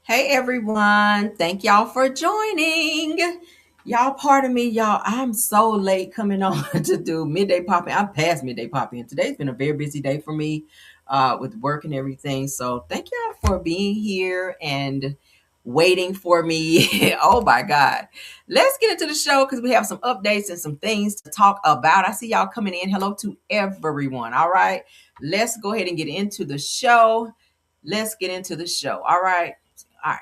Hey everyone, thank y'all for joining. Y'all, pardon me, y'all. I'm so late coming on to do midday pop in. I'm past midday pop in. Today's been a very busy day for me with work and everything. So thank y'all for being here and waiting for me. Oh my God. Let's get into the show because we have some updates and some things to talk about. I see y'all coming in. Hello to everyone. All right. Let's go ahead and get into the show. Let's get into the show. All right. All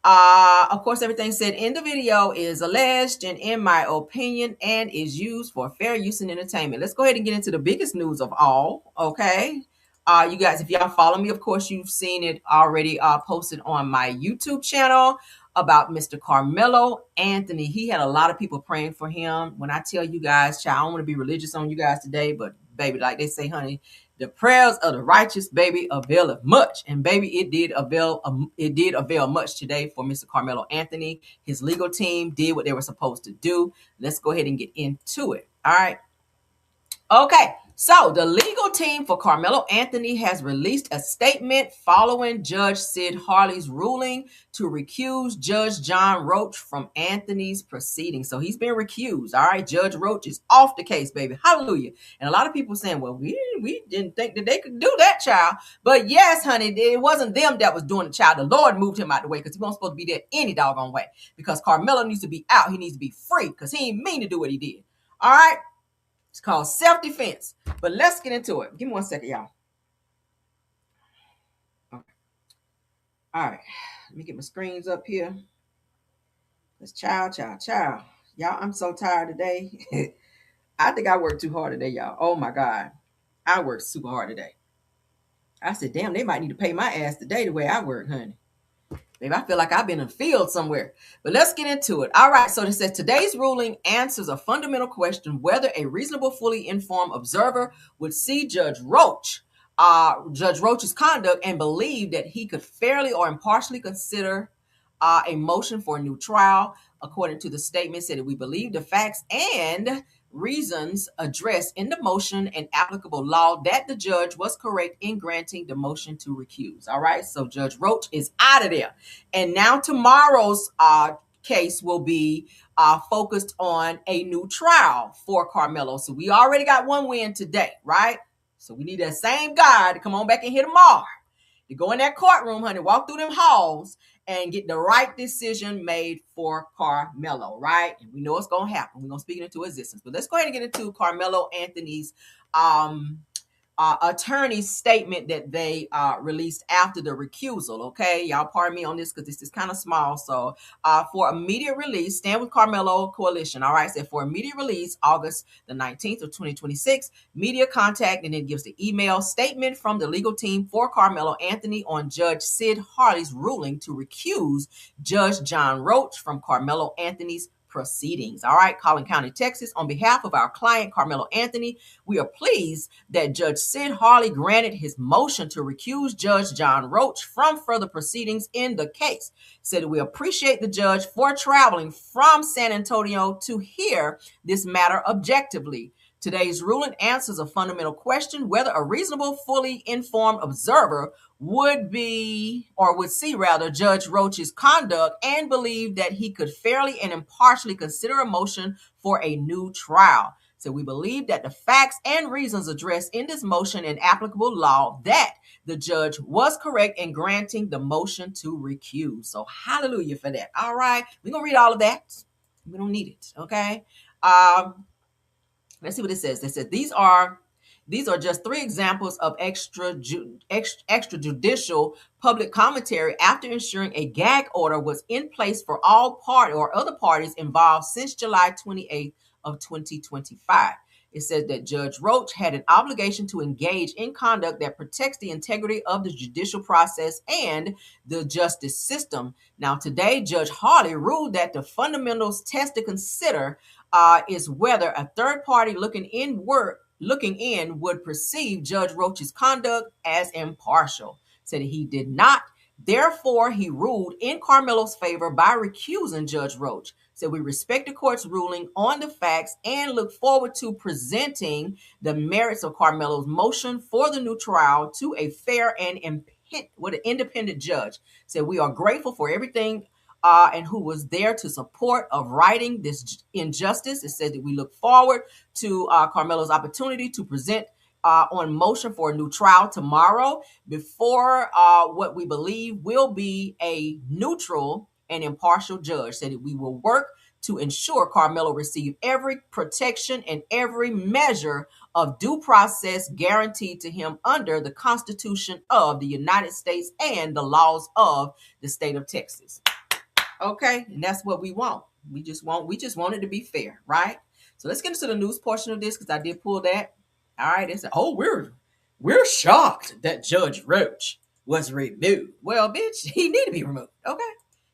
right. Of course, everything said in the video is alleged and in my opinion and is used for fair use and entertainment. Let's go ahead and get into the biggest news of all. Okay. You guys, if y'all follow me, of course, you've seen it already posted on my YouTube channel about Mr. Karmelo Anthony. He had a lot of people praying for him. When I tell you guys, child, I don't want to be religious on you guys today, but baby, like they say, honey, the prayers of the righteous, baby, availeth much. And baby, it did avail much today for Mr. Karmelo Anthony. His legal team did what they were supposed to do. Let's go ahead and get into it. All right. Okay, so the legal team for Karmelo Anthony has released a statement following Judge Sid Harley's ruling to recuse Judge John Roach from Anthony's proceedings. So he's been recused. All right, Judge Roach is off the case, baby. Hallelujah. And a lot of people saying, well, we didn't think that they could do that, child. But yes, honey, it wasn't them that was doing the child. The Lord moved him out the way because he wasn't supposed to be there any doggone way. Because Karmelo needs to be out. He needs to be free because he ain't mean to do what he did. All right. It's called self-defense. But let's get into it. Give me 1 second, y'all. Okay. All right. Let me get my screens up here. Let's child. Y'all, I'm so tired today. I think I worked too hard today, y'all. Oh my God. I worked super hard today. I said, damn, they might need to pay my ass today the way I work, honey. Maybe I feel like I've been in a field somewhere. But let's get into it. All right. So it says today's ruling answers a fundamental question whether a reasonable, fully informed observer would see Judge Roach's conduct and believe that he could fairly or impartially consider a motion for a new trial. According to the statement, said that we believe the facts and reasons addressed in the motion and applicable law that the judge was correct in granting the motion to recuse. All right, so Judge Roach is out of there. And now tomorrow's case will be focused on a new trial for Karmelo. So we already got one win today, right? So we need that same guy to come on back in here tomorrow to go in that courtroom, honey, walk through them halls and get the right decision made for Karmelo, right? And we know it's going to happen. We're going to speak it into existence. But let's go ahead and get into Karmelo Anthony's attorney's statement that they released after the recusal. Okay, y'all pardon me on this because this is kind of small. So for immediate release, Stand with Karmelo Coalition. All right, said for immediate release, August the 19th of 2026, media contact, and it gives the email statement from the legal team for Karmelo Anthony on Judge Sid Harley's ruling to recuse Judge John Roach from Karmelo Anthony's proceedings. All right, Collin County, Texas. On behalf of our client, Karmelo Anthony, we are pleased that Judge Sid Harley granted his motion to recuse Judge John Roach from further proceedings in the case. Said we appreciate the judge for traveling from San Antonio to hear this matter objectively. Today's ruling answers a fundamental question whether a reasonable, fully informed observer would see Judge Roach's conduct and believe that he could fairly and impartially consider a motion for a new trial. So we believe that the facts and reasons addressed in this motion and applicable law that the judge was correct in granting the motion to recuse. So hallelujah for that. All right. We're going to read all of that. We don't need it. Okay. Let's see what it says. They said these are just three examples of extrajudicial public commentary after ensuring a gag order was in place for all party or other parties involved since July 28th of 2025. It says that Judge Roach had an obligation to engage in conduct that protects the integrity of the judicial process and the justice system. Now, today, Judge Harley ruled that the fundamentals test to consider is whether a third party looking in would perceive Judge Roach's conduct as impartial. Said he did not. Therefore, he ruled in Karmelo's favor by recusing Judge Roach. Said we respect the court's ruling on the facts and look forward to presenting the merits of Karmelo's motion for the new trial to a fair and independent judge said, we are grateful for everything and who was there to support of righting this injustice. It says that we look forward to Karmelo's opportunity to present on motion for a new trial tomorrow before what we believe will be a neutral and impartial judge. Said that we will work to ensure Karmelo receive every protection and every measure of due process guaranteed to him under the Constitution of the United States and the laws of the state of Texas. Okay, and that's what we want. We just want it to be fair, right? So let's get into the news portion of this because I did pull that. All right, it's we're shocked that Judge Roach was removed. Well, bitch, he need to be removed. Okay,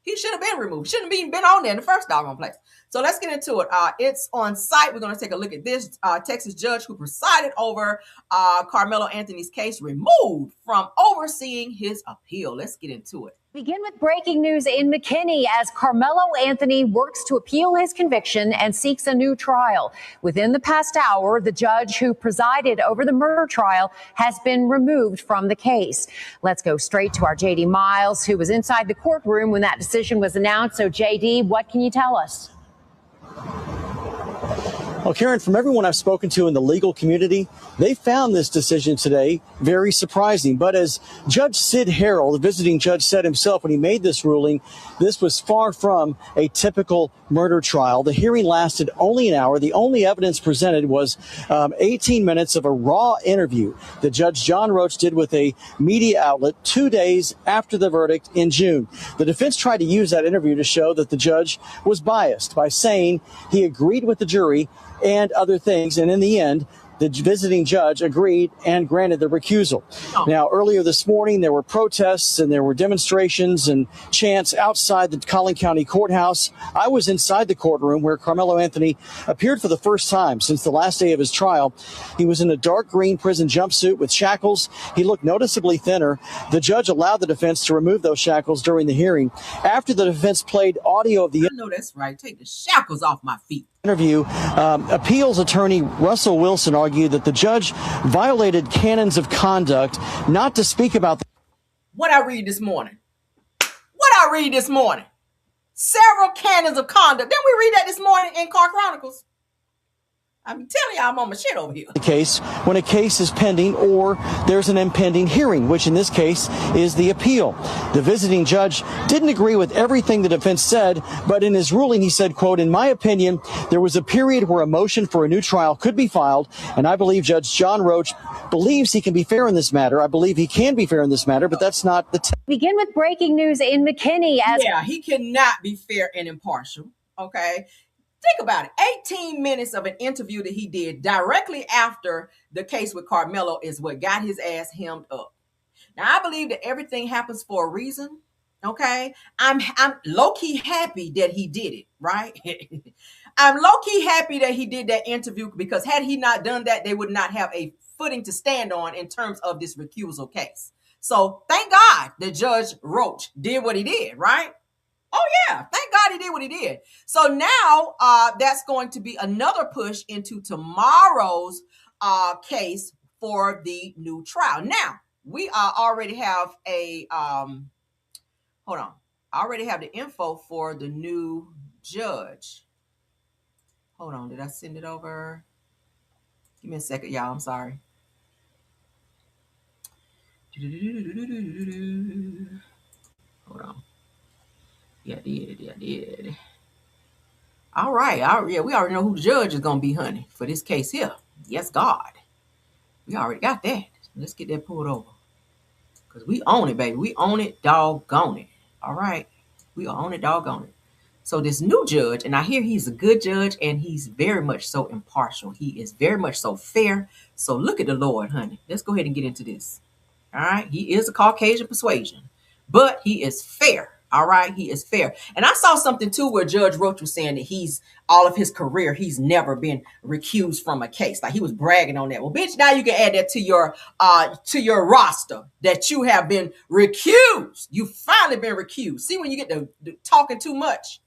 he should have been removed. Shouldn't have even been on there in the first doggone place. So let's get into it. It's on site. We're going to take a look at this. Texas judge who presided over Karmelo Anthony's case removed from overseeing his appeal. Let's get into it. Begin with breaking news in McKinney as Karmelo Anthony works to appeal his conviction and seeks a new trial. Within the past hour, the judge who presided over the murder trial has been removed from the case. Let's go straight to our JD Miles, who was inside the courtroom when that decision was announced. So, JD, what can you tell us? Well, Karen, from everyone I've spoken to in the legal community, they found this decision today very surprising. But as Judge Sid Harrell, the visiting judge, said himself when he made this ruling, this was far from a typical murder trial. The hearing lasted only an hour. The only evidence presented was 18 minutes of a raw interview that Judge John Roach did with a media outlet 2 days after the verdict in June. The defense tried to use that interview to show that the judge was biased by saying he agreed with the jury and other things. And in the end, the visiting judge agreed and granted the recusal. Now, earlier this morning, there were protests and there were demonstrations and chants outside the Collin County Courthouse. I was inside the courtroom where Karmelo Anthony appeared for the first time since the last day of his trial. He was in a dark green prison jumpsuit with shackles. He looked noticeably thinner. The judge allowed the defense to remove those shackles during the hearing. After the defense played audio of the No, that's right. Take the shackles off my feet. Interview, appeals attorney Russell Wilson argued that the judge violated canons of conduct not to speak about what I read this morning. Several canons of conduct. Didn't we read that this morning in Car Chronicles? I'm telling you, I'm on my shit over here. The case when a case is pending or there's an impending hearing, which in this case is the appeal. The visiting judge didn't agree with everything the defense said, but in his ruling, he said, quote, "In my opinion, there was a period where a motion for a new trial could be filed, and I believe Judge John Roach believes he can be fair in this matter. I believe he can be fair in this matter, but that's not the Begin with breaking news in McKinney as he cannot be fair and impartial. Okay. Think about it. 18 minutes of an interview that he did directly after the case with Karmelo is what got his ass hemmed up. Now, I believe that everything happens for a reason. Okay. I'm low-key happy that he did it, right? I'm low-key happy that he did that interview because had he not done that, they would not have a footing to stand on in terms of this recusal case. So thank God that Judge Roach did what he did, right? Oh, yeah. Thank God he did what he did. So now that's going to be another push into tomorrow's case for the new trial. Now, we already have a, hold on. I already have the info for the new judge. Hold on. Did I send it over? Give me a second, y'all. I'm sorry. Hold on. Yeah, I did. All right. Yeah, we already know who the judge is going to be, honey, for this case here. Yes, God. We already got that. Let's get that pulled over. Because we own it, baby. We own it, doggone it. All right. We own it, doggone it. So this new judge, and I hear he's a good judge, and he's very much so impartial. He is very much so fair. So look at the Lord, honey. Let's go ahead and get into this. All right. He is a Caucasian persuasion, but he is fair. All right. He is fair. And I saw something too where Judge Roach was saying that all of his career, he's never been recused from a case. Like he was bragging on that. Well, bitch, now you can add that to your roster that you have been recused. You finally been recused. See, when you get to talking too much,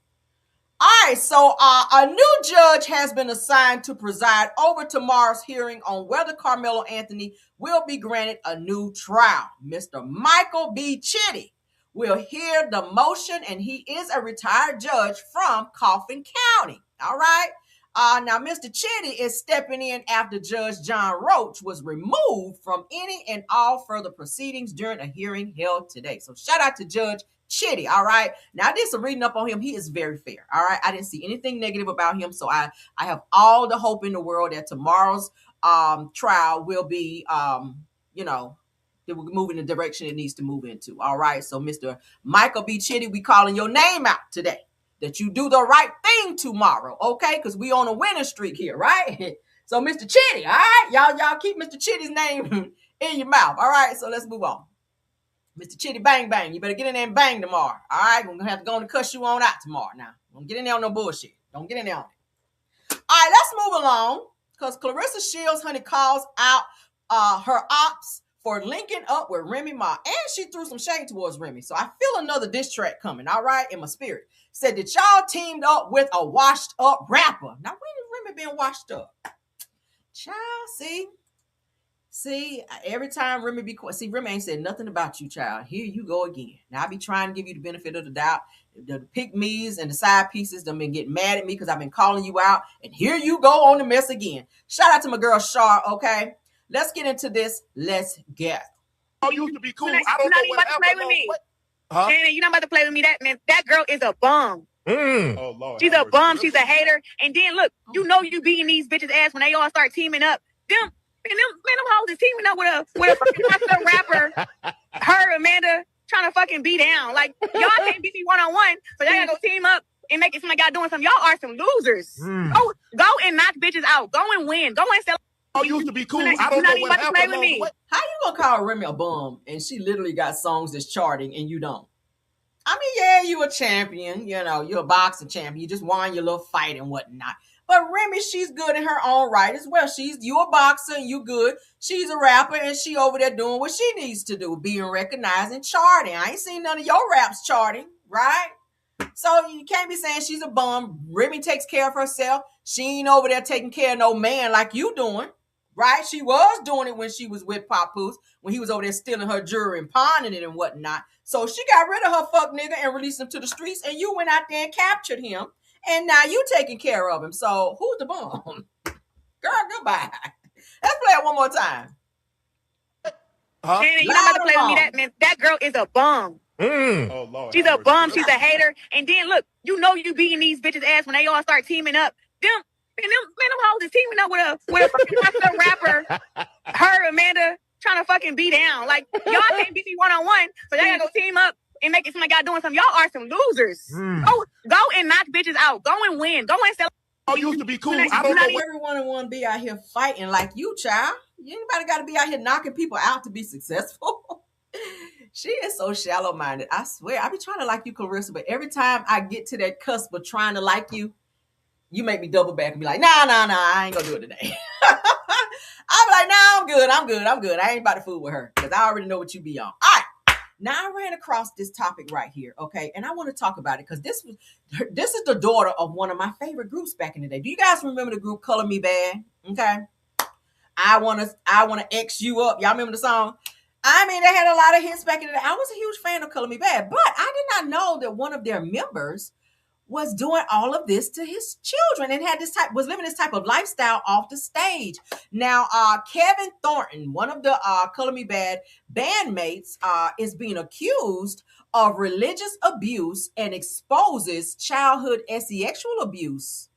All right, so a new judge has been assigned to preside over tomorrow's hearing on whether Karmelo Anthony will be granted a new trial. Mr. Michael B. Chitty will hear the motion, and he is a retired judge from Coffin County. All right. Now, Mr. Chitty is stepping in after Judge John Roach was removed from any and all further proceedings during a hearing held today. So shout out to Judge Chitty. All right. Now I did some reading up on him. He is very fair. All right. I didn't see anything negative about him. So I have all the hope in the world that tomorrow's trial will be it will move in the direction it needs to move into. All right. So Mr. Michael B. Chitty, we calling your name out today. That you do the right thing tomorrow, okay? Because we on a winning streak here, right? So Mr. Chitty, all right? Y'all keep Mr. Chitty's name in your mouth. All right. So let's move on. Mr. Chitty Bang Bang, you better get in there and bang tomorrow. All right, we're gonna have to go and cuss you on out tomorrow. Now, don't get in there on no bullshit. Don't get in there on it. All right, let's move along because Claressa Shields, honey, calls out her ops for linking up with Remy Ma, and she threw some shade towards Remy. So I feel another diss track coming. All right, in my spirit. Said that y'all teamed up with a washed up rapper. Now, when has Remy been washed up? Child, see, every time Remy Remy ain't said nothing about you, child. Here you go again. Now I be trying to give you the benefit of the doubt. The pick-me's and the side pieces done been getting mad at me because I've been calling you out. And here you go on the mess again. Shout out to my girl Shar, okay? Let's get into this. Let's get. Oh, you used to be cool. I don't know what happened. Play with me. Huh? And you're not about to play with me. That girl is a bum. Oh, Lord. She's a bum. She's a hater. And then look, you know you beating these bitches' ass when they all start teaming up. Them hoes is teaming up with a fucking rockstar rapper. Her, Amanda, trying to fucking be down. Like, y'all can't beat me one-on-one, so y'all gotta go team up and make it seem like y'all doing something. Y'all are some losers. Go and knock bitches out. Go and win. Go and sell. Oh, you used to be cool. I don't know what happened. Play with me. How you gonna call Remy a bum and she literally got songs that's charting and you don't? I mean, yeah, you a champion. You know, you're a boxing champion. You just won your little fight and whatnot. But Remy, she's good in her own right as well. You a boxer and you good. She's a rapper and she over there doing what she needs to do, being recognized and charting. I ain't seen none of your raps charting, right? So you can't be saying she's a bum. Remy takes care of herself. She ain't over there taking care of no man like you doing, right? She was doing it when she was with Papoose, when he was over there stealing her jewelry and pawning it and whatnot. So she got rid of her fuck nigga and released him to the streets, and you went out there and captured him. And now you taking care of him. So who's the bum? Girl, goodbye. Let's play it one more time. Huh? And you're not about to play with me. That girl is a bum. Oh, Lord. She's a bum. She's a hater. And then look, you know you beating these bitches' ass when they all start teaming up. Them hoes is teaming up with a fucking rockstar rapper. Her, Amanda, trying to fucking be down. Like, y'all can't beat me one-on-one, so y'all gotta go team up and make it seem like y'all doing something. Y'all are some losers. Go and knock bitches out. Go and win. Go and sell. Oh, you used to be cool. I don't know. Everyone want to be out here fighting like you, child. Anybody got to be out here knocking people out to be successful? She is so shallow-minded. I swear. I be trying to like you, Claressa, but every time I get to that cusp of trying to like you, you make me double back and be like, nah, I ain't gonna do it today. I'm like, nah, I'm good. I ain't about to fool with her because I already know what you be on. All right. Now I ran across this topic right here, okay, and I want to talk about it because this is the daughter of one of my favorite groups back in the day. Do you guys remember the group Color Me Bad? Okay, I wanna X you up. Y'all remember the song? I mean, they had a lot of hits back in the day. I was a huge fan of Color Me Bad, but I did not know that one of their members was doing all of this to his children and was living this type of lifestyle off the stage. Now, Kevin Thornton, one of the Color Me Bad bandmates, is being accused of religious abuse and exposes childhood sexual abuse.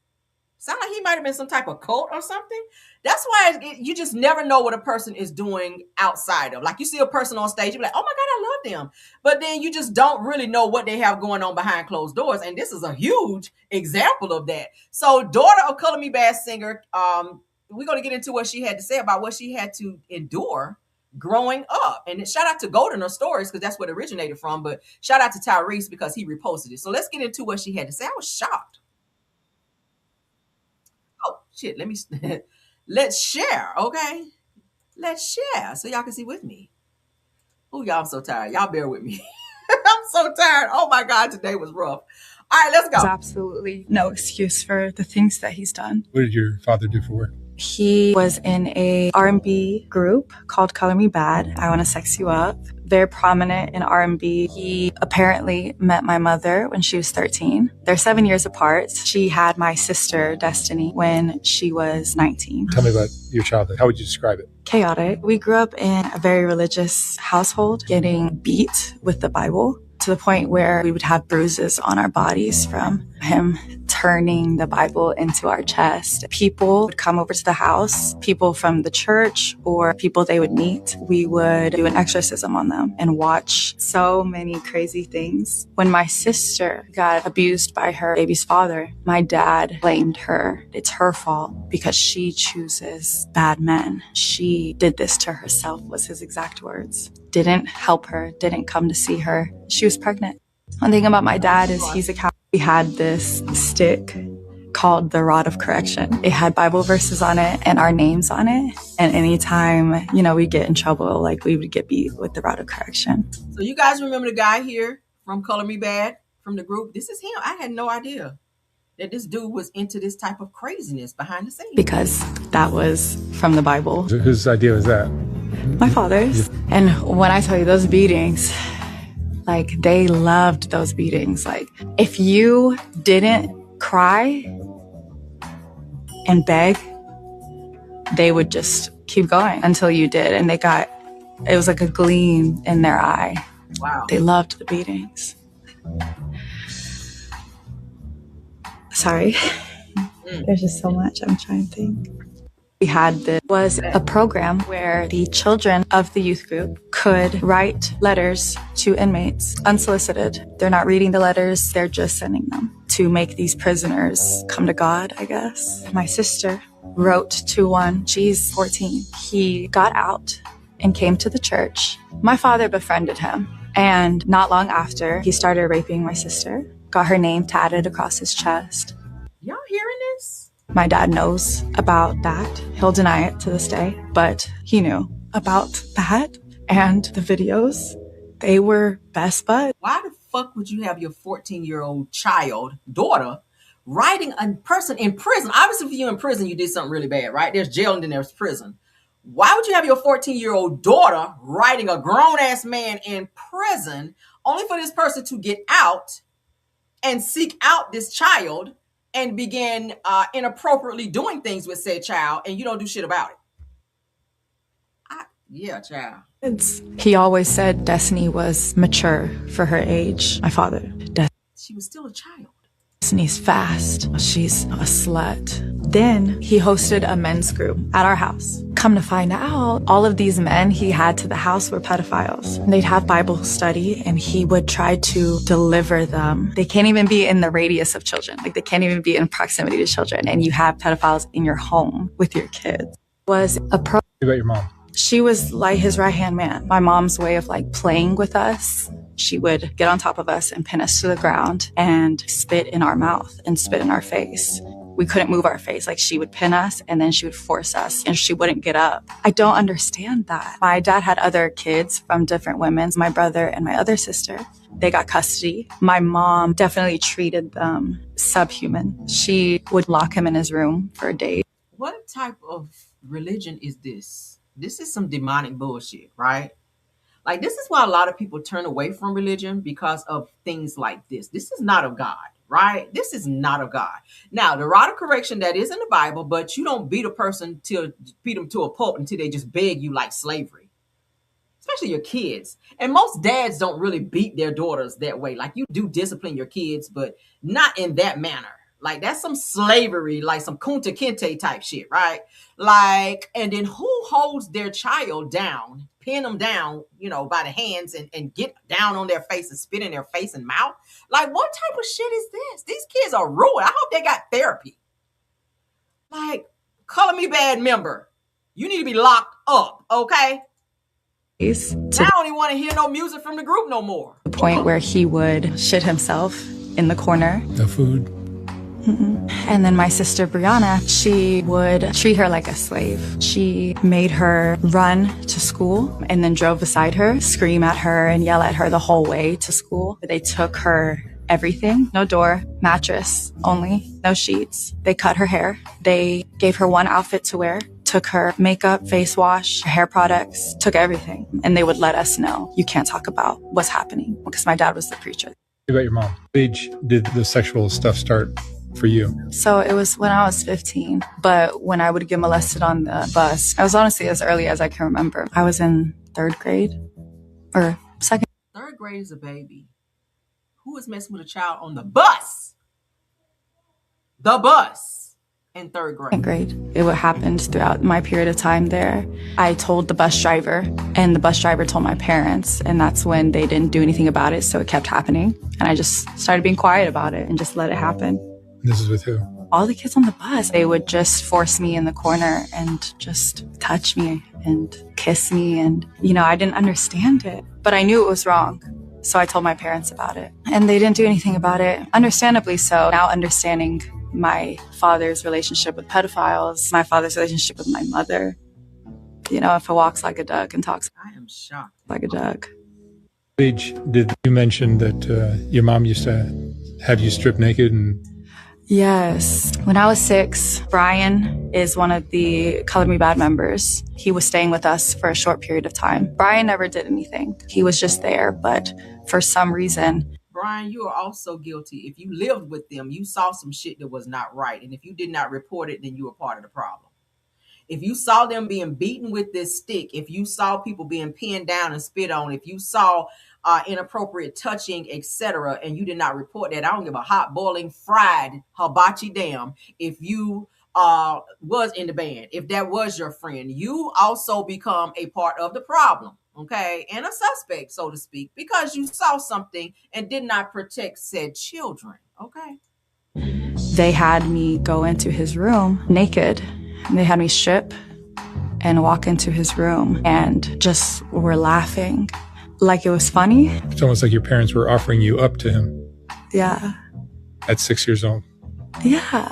Sound like he might have been some type of cult or something. That's why you just never know what a person is doing outside of. Like you see a person on stage, you're like, oh my God, I love them. But then you just don't really know what they have going on behind closed doors. And this is a huge example of that. So daughter of Color Me Bad singer, we're going to get into what she had to say about what she had to endure growing up. And shout out to Golden Her Stories because that's what it originated from. But shout out to Tyrese because he reposted it. So let's get into what she had to say. I was shocked. Oh, shit. Let's share, okay? Let's share so y'all can see with me. Oh, y'all, I'm so tired. Y'all bear with me. I'm so tired. Oh, my God, today was rough. All right, let's go. There's absolutely no excuse for the things that he's done. What did your father do for work? He was in a R&B group called Color Me Bad, I Wanna Sex You Up. Very prominent in R&B. He apparently met my mother when she was 13. They're 7 years apart. She had my sister, Destiny, when she was 19. Tell me about your childhood. How would you describe it? Chaotic. We grew up in a very religious household, getting beat with the Bible to the point where we would have bruises on our bodies from him turning the Bible into our chest. People would come over to the house, people from the church or people they would meet. We would do an exorcism on them and watch so many crazy things. When my sister got abused by her baby's father, my dad blamed her. It's her fault because she chooses bad men. She did this to herself, was his exact words. Didn't help her, didn't come to see her. She was pregnant. One thing about my dad is he's a Catholic. We had this stick called the Rod of Correction. It had Bible verses on it and our names on it. And anytime, we get in trouble, like we would get beat with the Rod of Correction. So you guys remember the guy here from Color Me Bad from the group? This is him. I had no idea that this dude was into this type of craziness behind the scenes. Because that was from the Bible. Whose idea was that? My father's. And when I tell you those beatings, they loved those beatings. If you didn't cry and beg, they would just keep going until you did. And it was like a gleam in their eye. Wow. They loved the beatings. Sorry. There's just so much I'm trying to think. We had was a program where the children of the youth group could write letters to inmates unsolicited. They're not reading the letters, they're just sending them to make these prisoners come to God, I guess. My sister wrote to one, she's 14. He got out and came to the church. My father befriended him, and not long after, he started raping my sister, got her name tatted across his chest. Y'all hearing this? My dad knows about that. He'll deny it to this day, but he knew about that and the videos. They were best buds. Why the fuck would you have your 14-year-old daughter, writing a person in prison? Obviously, if you're in prison, you did something really bad, right? There's jail and then there's prison. Why would you have your 14-year-old daughter writing a grown-ass man in prison only for this person to get out and seek out this child and begin inappropriately doing things with said child, and you don't do shit about it? Yeah, child. He always said Destiny was mature for her age. My father. She was still a child. Destiny's fast. She's a slut. Then he hosted a men's group at our house. Come to find out, all of these men he had to the house were pedophiles. They'd have Bible study and he would try to deliver them. They can't even be in the radius of children. They can't even be in proximity to children. And you have pedophiles in your home with your kids. Was a What about your mom? She was like his right-hand man. My mom's way of playing with us. She would get on top of us and pin us to the ground and spit in our mouth and spit in our face. We couldn't move our face. She would pin us and then she would force us and she wouldn't get up. I don't understand that. My dad had other kids from different women, my brother and my other sister. They got custody. My mom definitely treated them subhuman. She would lock him in his room for a day. What type of religion is this? This is some demonic bullshit, right? This is why a lot of people turn away from religion, because of things like this. This is not of God, right? This is not of God. Now, the rod of correction, that is in the Bible, but you don't beat a person beat them to a pulp until they just beg you like slavery, especially your kids. And most dads don't really beat their daughters that way. You do discipline your kids, but not in that manner. That's some slavery, some Kunta Kinte type shit, right? And then who holds their child down, pin them down, by the hands and get down on their face and spit in their face and mouth? What type of shit is this? These kids are ruined. I hope they got therapy. Color Me Bad member, you need to be locked up, okay? I don't even want to hear no music from the group no more. The point where he would shit himself in the corner. No food. And then my sister Brianna, she would treat her like a slave. She made her run to school and then drove beside her, scream at her and yell at her the whole way to school. They took her everything. No door, mattress only, no sheets. They cut her hair. They gave her one outfit to wear, took her makeup, face wash, hair products, took everything. And they would let us know, you can't talk about what's happening, because my dad was the preacher. What about your mom? What age did the sexual stuff start for you? So it was when I was 15, but when I would get molested on the bus, I was honestly as early as I can remember. I was in 3rd grade or 2nd. 3rd grade is a baby. Who is messing with a child on the bus? The bus in 3rd grade. It would happen throughout my period of time there. I told the bus driver, and the bus driver told my parents, and that's when they didn't do anything about it, so it kept happening. And I just started being quiet about it and just let it happen. This is with who? All the kids on the bus, they would just force me in the corner and just touch me and kiss me. And, I didn't understand it, but I knew it was wrong. So I told my parents about it, and they didn't do anything about it. Understandably so. Now understanding my father's relationship with pedophiles, my father's relationship with my mother, if it walks like a duck and talks I am shocked. like a duck. What age did you mention that your mom used to have you strip naked? And Yes. When I was 6, Brian is one of the Color Me Bad members. He was staying with us for a short period of time. Brian never did anything. He was just there, but for some reason... Brian, you are also guilty. If you lived with them, you saw some shit that was not right. And if you did not report it, then you were part of the problem. If you saw them being beaten with this stick, if you saw people being pinned down and spit on, if you saw inappropriate touching, etc., and you did not report that, I don't give a hot, boiling, fried hibachi damn if you was in the band, if that was your friend. You also become a part of the problem, okay, and a suspect, so to speak, because you saw something and did not protect said children, okay? They had me go into his room naked. They had me strip and walk into his room and just were laughing like it was funny. It's almost like your parents were offering you up to him. Yeah. At 6 years old. Yeah.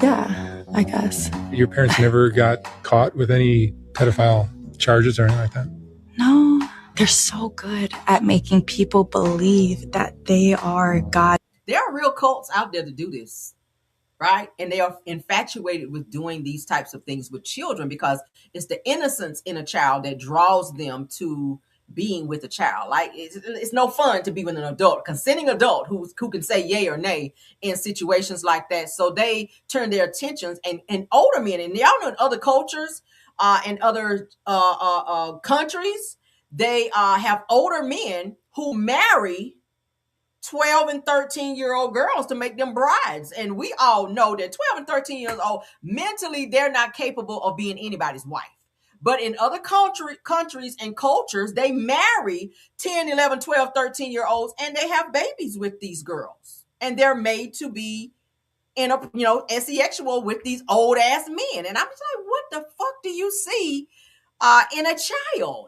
Yeah, I guess. Your parents never got caught with any pedophile charges or anything like that? No. They're so good at making people believe that they are God. There are real cults out there to do this. Right? And they are infatuated with doing these types of things with children because it's the innocence in a child that draws them to being with a child. Like it's no fun to be with an adult, consenting adult who can say yay or nay in situations like that. So they turn their attentions and older men, and y'all know in other cultures and other countries, they have older men who marry 12 and 13-year-old girls to make them brides. And we all know that 12 and 13 years old, mentally, they're not capable of being anybody's wife. But in other countries and cultures, they marry 10, 11, 12, 13-year-olds, and they have babies with these girls. And they're made to be asexual with these old-ass men. And I'm just like, what the fuck do you see in a child?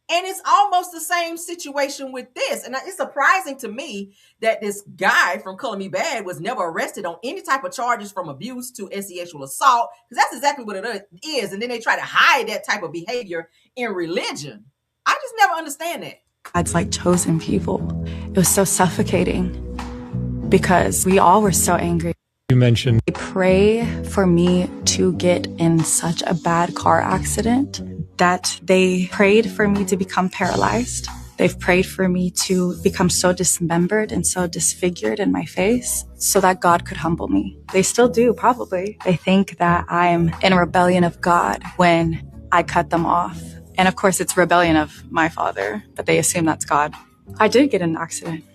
And it's almost the same situation with this. And it's surprising to me that this guy from Color Me Bad was never arrested on any type of charges from abuse to sexual assault, because that's exactly what it is. And then they try to hide that type of behavior in religion. I just never understand that. God's like chosen people. It was so suffocating because we all were so angry. You mentioned They pray for me to get in such a bad car accident that they prayed for me to become paralyzed. They've prayed for me to become so dismembered and so disfigured in my face so that God could humble me. They still do, probably. They think that I'm in rebellion of God when I cut them off. And of course, it's rebellion of my father, but they assume that's God. I did get in an accident.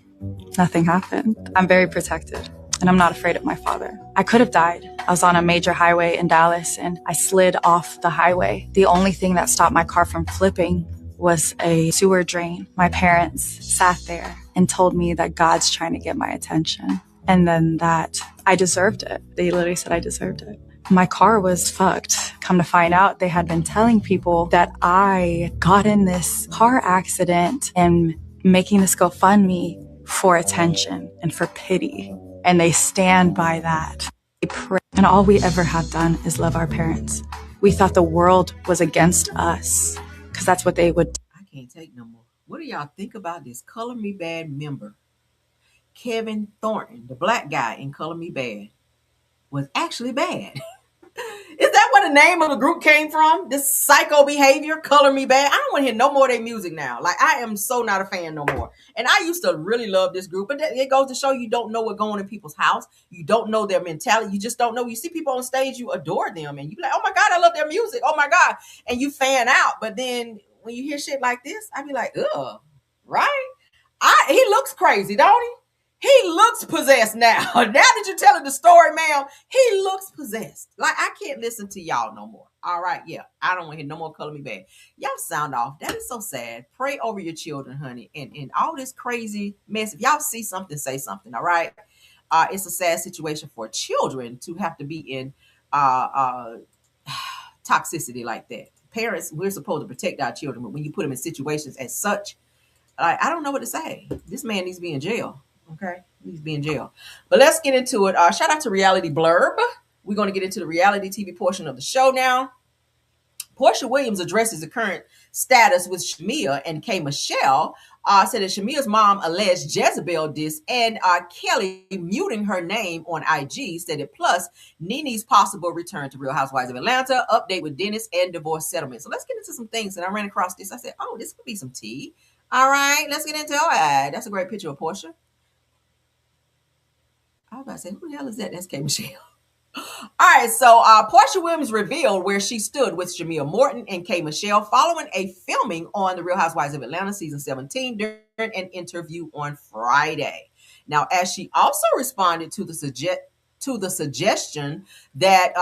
Nothing happened. I'm very protected. And I'm not afraid of my father. I could have died. I was on a major highway in Dallas and I slid off the highway. The only thing that stopped my car from flipping was a sewer drain. My parents sat there and told me that God's trying to get my attention. And then that I deserved it. They literally said I deserved it. My car was fucked. Come to find out, they had been telling people that I got in this car accident and making this GoFundMe for attention and for pity. And they stand by that. They pray. And all we ever have done is love our parents. We thought the world was against us because that's what they would do. I can't take no more. What do y'all think about this Color Me Bad member? Kevin Thornton, the black guy in Color Me Bad, was actually bad. Is that where the name of the group came from? This psycho behavior, Color Me Bad. I don't want to hear no more of their music now. Like, I am so not a fan no more. And I used to really love this group, but it goes to show you don't know what's going on in people's house. You don't know their mentality. You just don't know. You see people on stage, you adore them, and you be like, oh my God, I love their music. Oh my God. And you fan out. But then when you hear shit like this, I be like, ugh, right? He looks crazy, don't he? He looks possessed now. Now that you're telling the story, ma'am, he looks possessed. Like, I can't listen to y'all no more. All right, yeah. I don't want to hear no more Color Me Bad. Y'all sound off. That is so sad. Pray over your children, honey. And all this crazy mess. If y'all see something, say something, all right? It's a sad situation for children to have to be in toxicity like that. Parents, we're supposed to protect our children, but when you put them in situations as such, I don't know what to say. This man needs to be in jail. Okay, he needs to be in jail. But let's get into it. Shout out to Reality Blurb. We're going to get into the reality TV portion of the show now. Porsha Williams addresses the current status with Shamea and K. Michelle. Said that Shamea's mom alleged Jezebel diss and Kelly muting her name on IG. Said it plus Nene's possible return to Real Housewives of Atlanta, update with Dennis, and divorce settlement. So let's get into some things. And I ran across this. I said, oh, this could be some tea. All right, let's get into it. That's a great picture of Porsha. I was about to say, who the hell is that? That's K. Michelle. All right, so Porsha Williams revealed where she stood with Shamea Morton and K. Michelle following a filming on The Real Housewives of Atlanta season 17 during an interview on Friday. Now, as she also responded to the suggestion that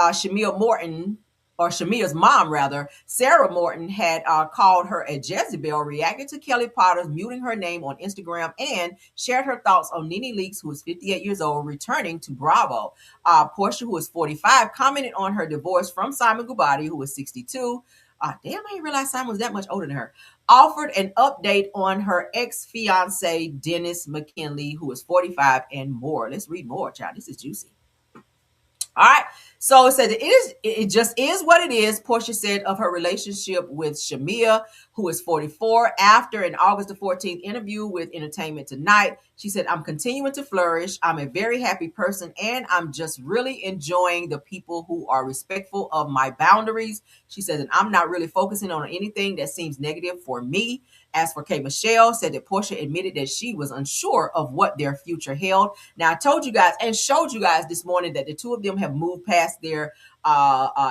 Shamea's mom, rather, Sarah Morton, had called her a Jezebel, reacted to Kelly Potter's muting her name on Instagram, and shared her thoughts on Nene Leakes, who is 58 years old, returning to Bravo. Porsha, who is 45, commented on her divorce from Simon Gubati, who is 62. Damn, I didn't realize Simon was that much older than her. Offered an update on her ex-fiance, Dennis McKinley, who is 45, and more. Let's read more, child. This is juicy. All right. So it says it just is what it is. Porsha said of her relationship with Shamea, who is 44, after an August the 14th interview with Entertainment Tonight. She said, I'm continuing to flourish. I'm a very happy person, and I'm just really enjoying the people who are respectful of my boundaries. She said that I'm not really focusing on anything that seems negative for me. As for K. Michelle, said that Porsha admitted that she was unsure of what their future held. Now, I told you guys and showed you guys this morning that the two of them have moved past their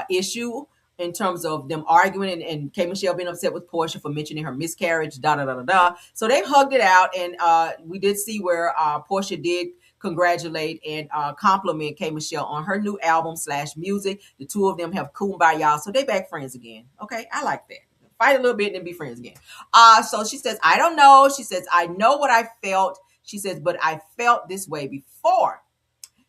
issue in terms of them arguing, and K. Michelle being upset with Porsha for mentioning her miscarriage, So they hugged it out, and we did see where Porsha did congratulate and compliment K. Michelle on her new album / music. The two of them have kumbaya, so they back friends again. Okay, I like that. Fight a little bit and then be friends again. So she says, I don't know. She says, I know what I felt. She says, but I felt this way before.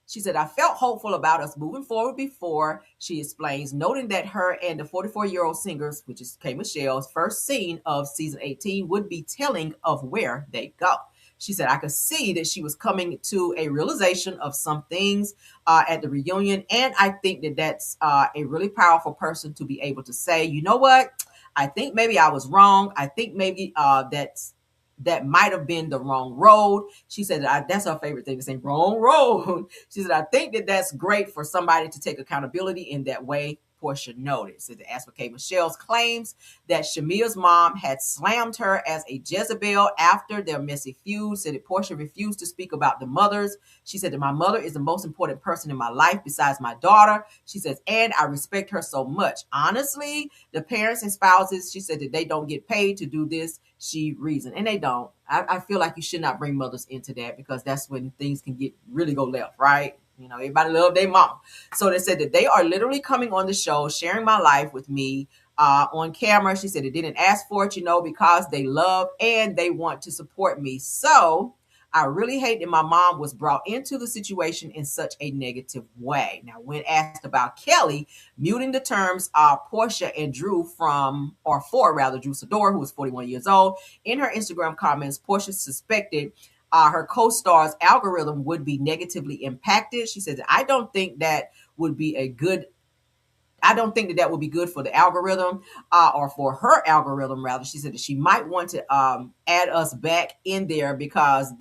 She said, I felt hopeful about us moving forward before, she explains, noting that her and the 44-year-old singers, which is K. Michelle's first scene of season 18, would be telling of where they go. She said, I could see that she was coming to a realization of some things at the reunion. And I think that that's a really powerful person to be able to say, you know what? I think maybe I was wrong. I think maybe that might have been the wrong road. She said that's her favorite thing to say, wrong road. She said, I think that that's great for somebody to take accountability in that way. Porsha noted. Said as for K. Michelle's claims that Shamea's mom had slammed her as a Jezebel after their messy feud, said that Porsha refused to speak about the mothers. She said that my mother is the most important person in my life besides my daughter. She says, and I respect her so much. Honestly, the parents and spouses, she said that they don't get paid to do this. She reasoned, and they don't. I feel like you should not bring mothers into that, because that's when things can really go left, right? You know, everybody love their mom. So they said that they are literally coming on the show, sharing my life with me on camera. She said they didn't ask for it, because they love and they want to support me. So I really hate that my mom was brought into the situation in such a negative way. Now, when asked about Kelly muting the terms Porsha and Drew Drew Sidor, who was 41 years old, in her Instagram comments, Porsha suspected her co-star's algorithm would be negatively impacted. She said, I don't think that would be a good I don't think that would be good for the algorithm, or for her algorithm rather. She said that she might want to add us back in there because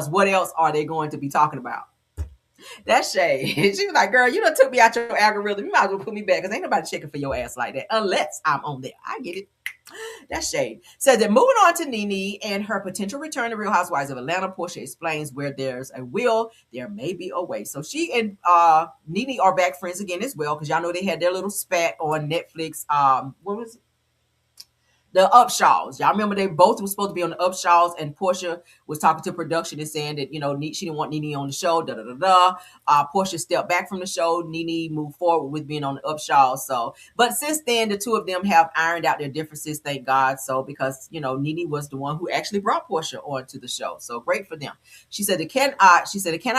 what else are they going to be talking about? That's shade. She was like, girl, you done took me out your algorithm. You might as well put me back because ain't nobody checking for your ass like that unless I'm on there. I get it. That's shade. Says that moving on to Nene and her potential return to Real Housewives of Atlanta, Porsha explains where there's a will, there may be a way. So she and Nene are back friends again as well because y'all know they had their little spat on Netflix. What was it? The Upshaws. Y'all remember they both were supposed to be on the Upshaws, and Porsha was talking to production and saying that, she didn't want Nene on the show, Porsha stepped back from the show. Nene moved forward with being on the Upshaws. So, but since then, the two of them have ironed out their differences, thank God. So, because, Nene was the one who actually brought Porsha onto the show. So great for them. She said, can I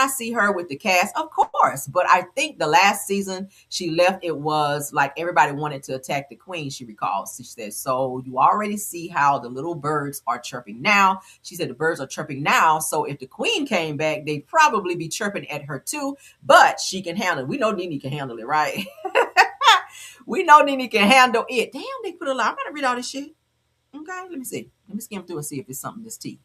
see her with the cast? Of course. But I think the last season she left, it was like everybody wanted to attack the queen, she recalls. She said, so you already see how the little birds are chirping now. She said the birds are chirping now. So if the queen came back, they'd probably be chirping at her too, but she can handle it. We know Nene can handle it, right? We know Nene can handle it. Damn, they put a lot. I'm going to read all this shit. Okay, let me see. Let me skim through and see if it's something this tea.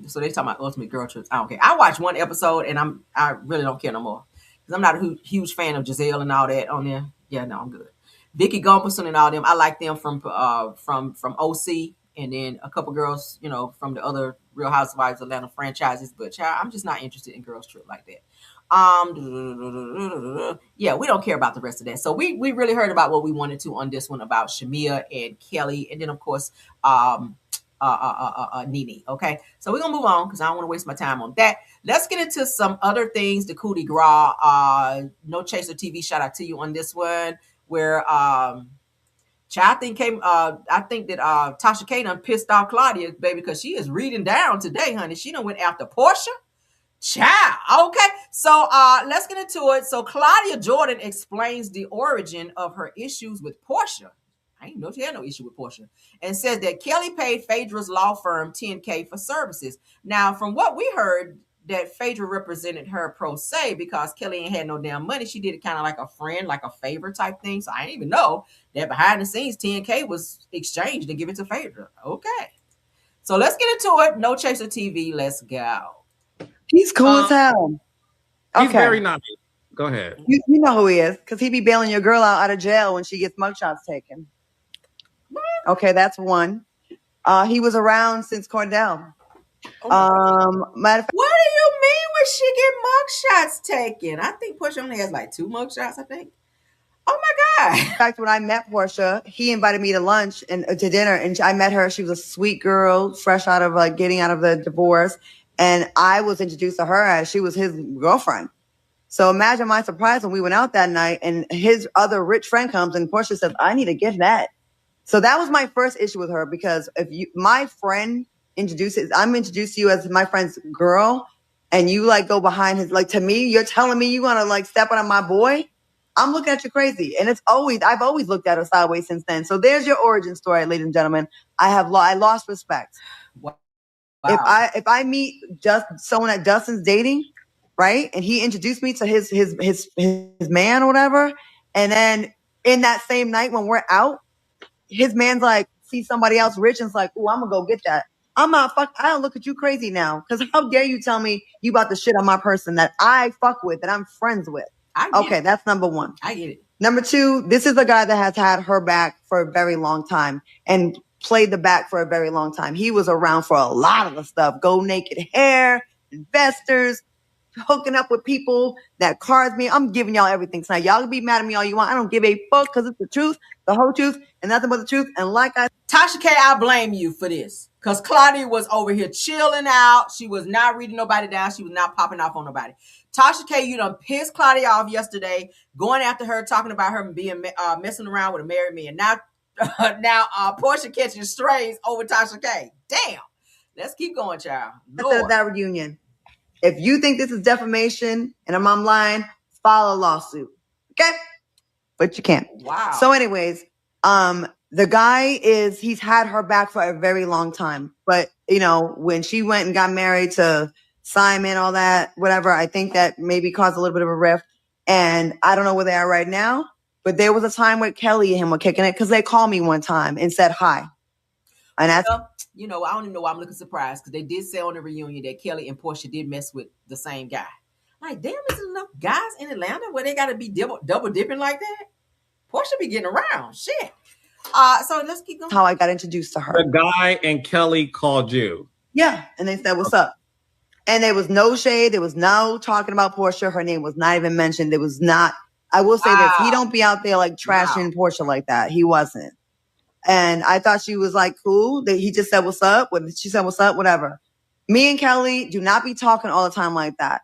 So they talking about Ultimate Girl Trips. I don't care. I watched one episode and I really don't care no more because I'm not a huge fan of Giselle and all that on there. Yeah, no, I'm good. Vicky Gumperson and all them, I like them from OC, and then a couple girls, from the other Real Housewives of Atlanta franchises. But child, I'm just not interested in Girls Trip like that. Yeah, we don't care about the rest of that. So we really heard about what we wanted to on this one about Shamia and Kelly, and then of course Nene. Okay, so we're gonna move on because I don't want to waste my time on that. Let's get into some other things. The coup de grace, No Chaser TV. Shout out to you on this one. Where I think that Tasha K done pissed off Claudia, baby, because she is reading down today, honey. She done went after Porsha. Child. Okay. So let's get into it. So Claudia Jordan explains the origin of her issues with Porsha. I didn't know she had no issue with Porsha. And says that Kelly paid Phaedra's law firm $10,000 for services. Now, from what we heard, that Phaedra represented her pro se because Kelly ain't had no damn money. She did it kind of like a friend, like a favor type thing. So I didn't even know that behind the scenes $10,000 was exchanged and given to Phaedra. Okay. So let's get into it. No Chaser TV. Let's go. He's cool as hell. Okay. He's very nice. Go ahead. You know who he is because he be bailing your girl out of jail when she gets mugshots taken. Okay, that's one. He was around since Cordell. Matter of fact, what do you mean when she get mugshots taken? I think Porsha only has like 2 mugshots, I think. Oh my God. In fact, when I met Porsha, he invited me to lunch and to dinner, and I met her. She was a sweet girl, fresh out of getting out of the divorce. And I was introduced to her as she was his girlfriend. So imagine my surprise when we went out that night and his other rich friend comes and Porsha says, I need to get that. So that was my first issue with her because my friend I'm introduced to you as my friend's girl and you go behind his, to me, you're telling me you want to step on my boy. I'm looking at you crazy. And I've always looked at her sideways since then. So there's your origin story, ladies and gentlemen. I lost respect. Wow. If I meet just someone that Dustin's dating, right, and he introduced me to his man or whatever, and then in that same night when we're out, his man's see somebody else rich and it's oh, I'm gonna go get that. I'm not I'll look at you crazy now because how dare you tell me you about the shit on my person that I fuck with, that I'm friends with. Okay, that's number one. I get it. Number two, this is a guy that has had her back for a very long time and played the back for a very long time. He was around for a lot of the stuff. Go naked hair, investors, hooking up with people that cards me. I'm giving y'all everything tonight. Y'all can be mad at me all you want. I don't give a fuck because it's the truth, the whole truth, and nothing but the truth. And Tasha K, I blame you for this. Because Claudia was over here chilling out. She was not reading nobody down. She was not popping off on nobody. Tasha K, you done pissed Claudia off yesterday, going after her, talking about her being messing around with a married man. Now Porsha catching strays over Tasha K. Damn. Let's keep going, child. Lord. That reunion. If you think this is defamation and I'm lying, file a lawsuit. Okay? But you can't. Wow. So anyways, the guy he's had her back for a very long time. But, when she went and got married to Simon, all that, whatever, I think that maybe caused a little bit of a rift. And I don't know where they are right now, but there was a time where Kelly and him were kicking it because they called me one time and said hi. And that's, I don't even know why I'm looking surprised because they did say on the reunion that Kelly and Porsha did mess with the same guy. Like, damn, is there enough guys in Atlanta where they got to be double dipping like that? Porsha be getting around. Shit. So let's keep going. How I got introduced to her. The guy and Kelly called you. Yeah. And they said, what's up? And there was no shade. There was no talking about Porsha. Her name was not even mentioned. There was not. I will say this. He don't be out there like trashing Porsha like that. He wasn't. And I thought she was like cool. That he just said, what's up? She said, what's up? Whatever. Me and Kelly do not be talking all the time like that.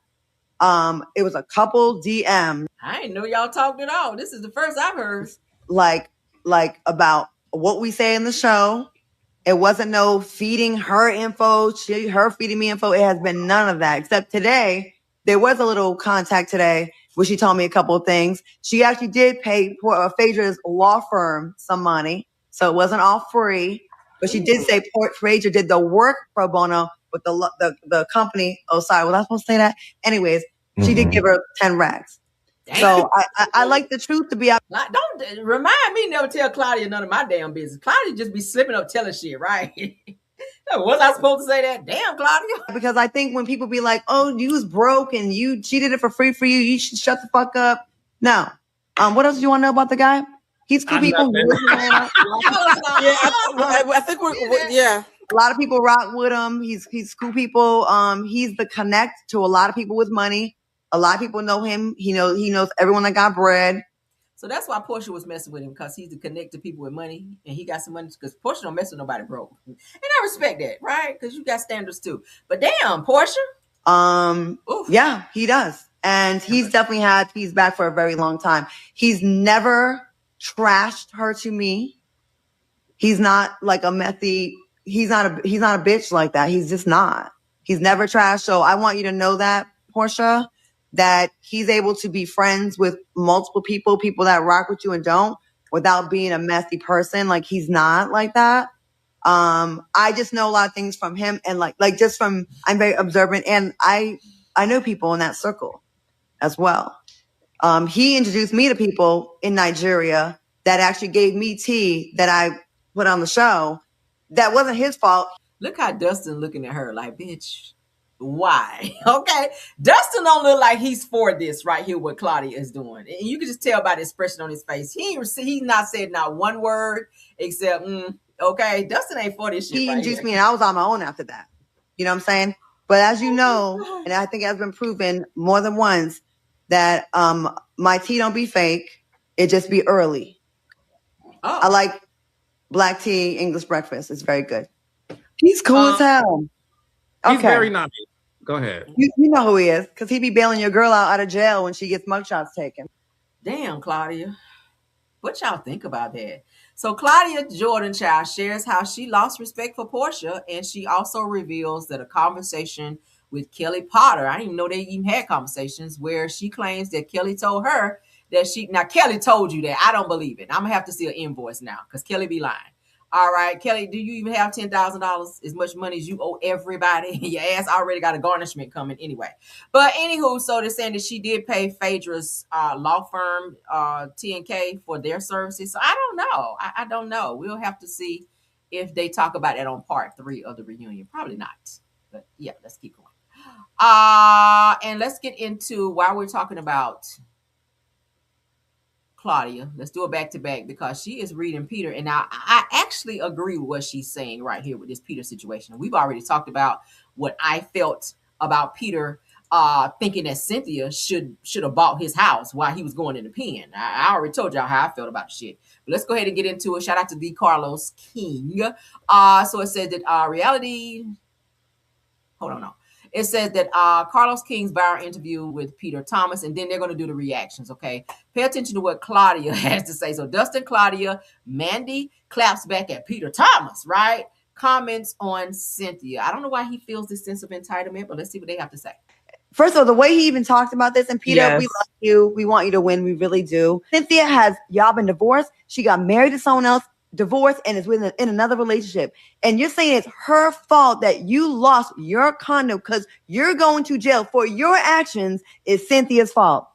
It was a couple DMs. I didn't know y'all talked at all. This is the first I've heard. Like about what we say in the show. It wasn't no feeding her info, her feeding me info. It has been none of that. Except today, there was a little contact today where she told me a couple of things. She actually did pay Phaedra's law firm some money. So it wasn't all free. But she did say Phaedra did the work pro bono with the company. Oh, sorry. Was I supposed to say that? Anyways, she did give her 10 racks. Damn. So I like the truth to be out. Don't remind me never tell Claudia none of my damn business. Claudia just be slipping up telling shit, right? Was I supposed to say that? Damn, Claudia. Because I think when people be like, oh, you was broke and she did it for free for you, you should shut the fuck up. No. What else do you want to know about the guy? He's cool people. I think yeah. A lot of people rock with him. He's cool people. He's the connect to a lot of people with money. A lot of people know him. He knows everyone that got bread. So that's why Porsha was messing with him, because he's to connect to people with money, and he got some money. Because Porsha don't mess with nobody broke, and I respect that, right? Because you got standards too. But damn, Porsha. Yeah, he does, and he's definitely had feedback for a very long time. He's never trashed her to me. He's not like a methy. He's not a bitch like that. He's just not. He's never trashed. So I want you to know that, Porsha, that he's able to be friends with multiple people that rock with you and don't, without being a messy person. Like, he's not like that. I just know a lot of things from him, and like just from, I'm very observant, and I know people in that circle as well. He introduced me to people in Nigeria that actually gave me tea that I put on the show. That wasn't his fault. Look how Dustin looking at her like, bitch, why? Okay. Dustin don't look like he's for this right here, what Claudia is doing. And you can just tell by the expression on his face. He's not said not one word except, okay, Dustin ain't for this shit. He introduced me and I was on my own after that. You know what I'm saying? But as you know, and I think it has been proven more than once, that my tea don't be fake. It just be early. Oh. I like black tea, English breakfast. It's very good. He's cool as hell. He's very nice. Go ahead. You know who he is, because he be bailing your girl out of jail when she gets mugshots taken. Damn, Claudia. What y'all think about that? So Claudia Jordan Child shares how she lost respect for Porsha, and she also reveals that a conversation with Kelly Potter, I didn't even know they even had conversations, where she claims that Kelly told her that now Kelly told you that. I don't believe it. I'm going to have to see an invoice now, because Kelly be lying. All right, Kelly, do you even have $10,000, as much money as you owe everybody? Your ass already got a garnishment coming anyway. But anywho, so they're saying that she did pay Phaedra's law firm, T&K, for their services. So I don't know. I don't know. We'll have to see if they talk about that on part 3 of the reunion. Probably not. But yeah, let's keep going. And let's get into, while we're talking about Claudia, let's do it back to back, because she is reading Peter. And now I actually agree with what she's saying right here with this Peter situation. We've already talked about what I felt about Peter thinking that Cynthia should have bought his house while he was going in the pen. I already told y'all how I felt about the shit. But let's go ahead and get into it. Shout out to the Carlos King. So it said that reality. Hold on, no. It says that Carlos King's viral interview with Peter Thomas, and then they're going to do the reactions, okay? Pay attention to what Claudia has to say. So Dustin, Claudia, Mandy claps back at Peter Thomas, right? Comments on Cynthia. I don't know why he feels this sense of entitlement, but let's see what they have to say. First of all, the way he even talked about this, and Peter, yes, we love you. We want you to win. We really do. Cynthia y'all been divorced. She got married to someone else, divorced, and is in another relationship. And you're saying it's her fault that you lost your condo because you're going to jail for your actions is Cynthia's fault.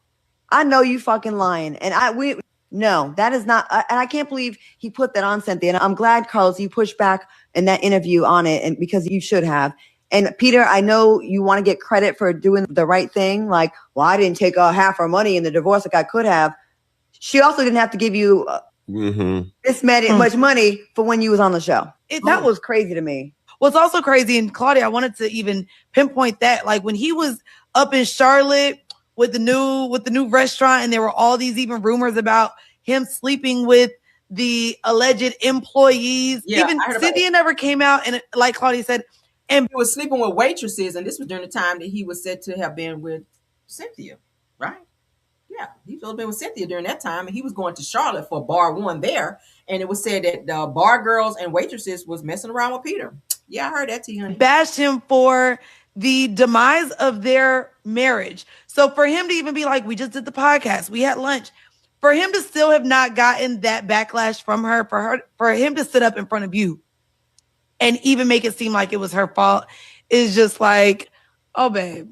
I know you fucking lying. And no, that is not, and I can't believe he put that on Cynthia. And I'm glad, Carlos, you pushed back in that interview on it, and because you should have. And Peter, I know you want to get credit for doing the right thing. Like, well, I didn't take half our money in the divorce like I could have. She also didn't have to give you this much money for when you was on the show. That was crazy to me. What's also crazy, and Claudia, I wanted to even pinpoint that, like when he was up in Charlotte with the new restaurant, and there were all these even rumors about him sleeping with the alleged employees. Yeah, even Cynthia never came out, and like Claudia said, and he was sleeping with waitresses, and this was during the time that he was said to have been with Cynthia, right? Yeah, he was been with Cynthia during that time, and he was going to Charlotte for bar one there, and it was said that the bar girls and waitresses was messing around with Peter. Yeah, I heard that too, honey. Bashed him for the demise of their marriage. So for him to even be like, we just did the podcast, we had lunch, for him to still have not gotten that backlash from her, for him to sit up in front of you and even make it seem like it was her fault is just like, oh, babe.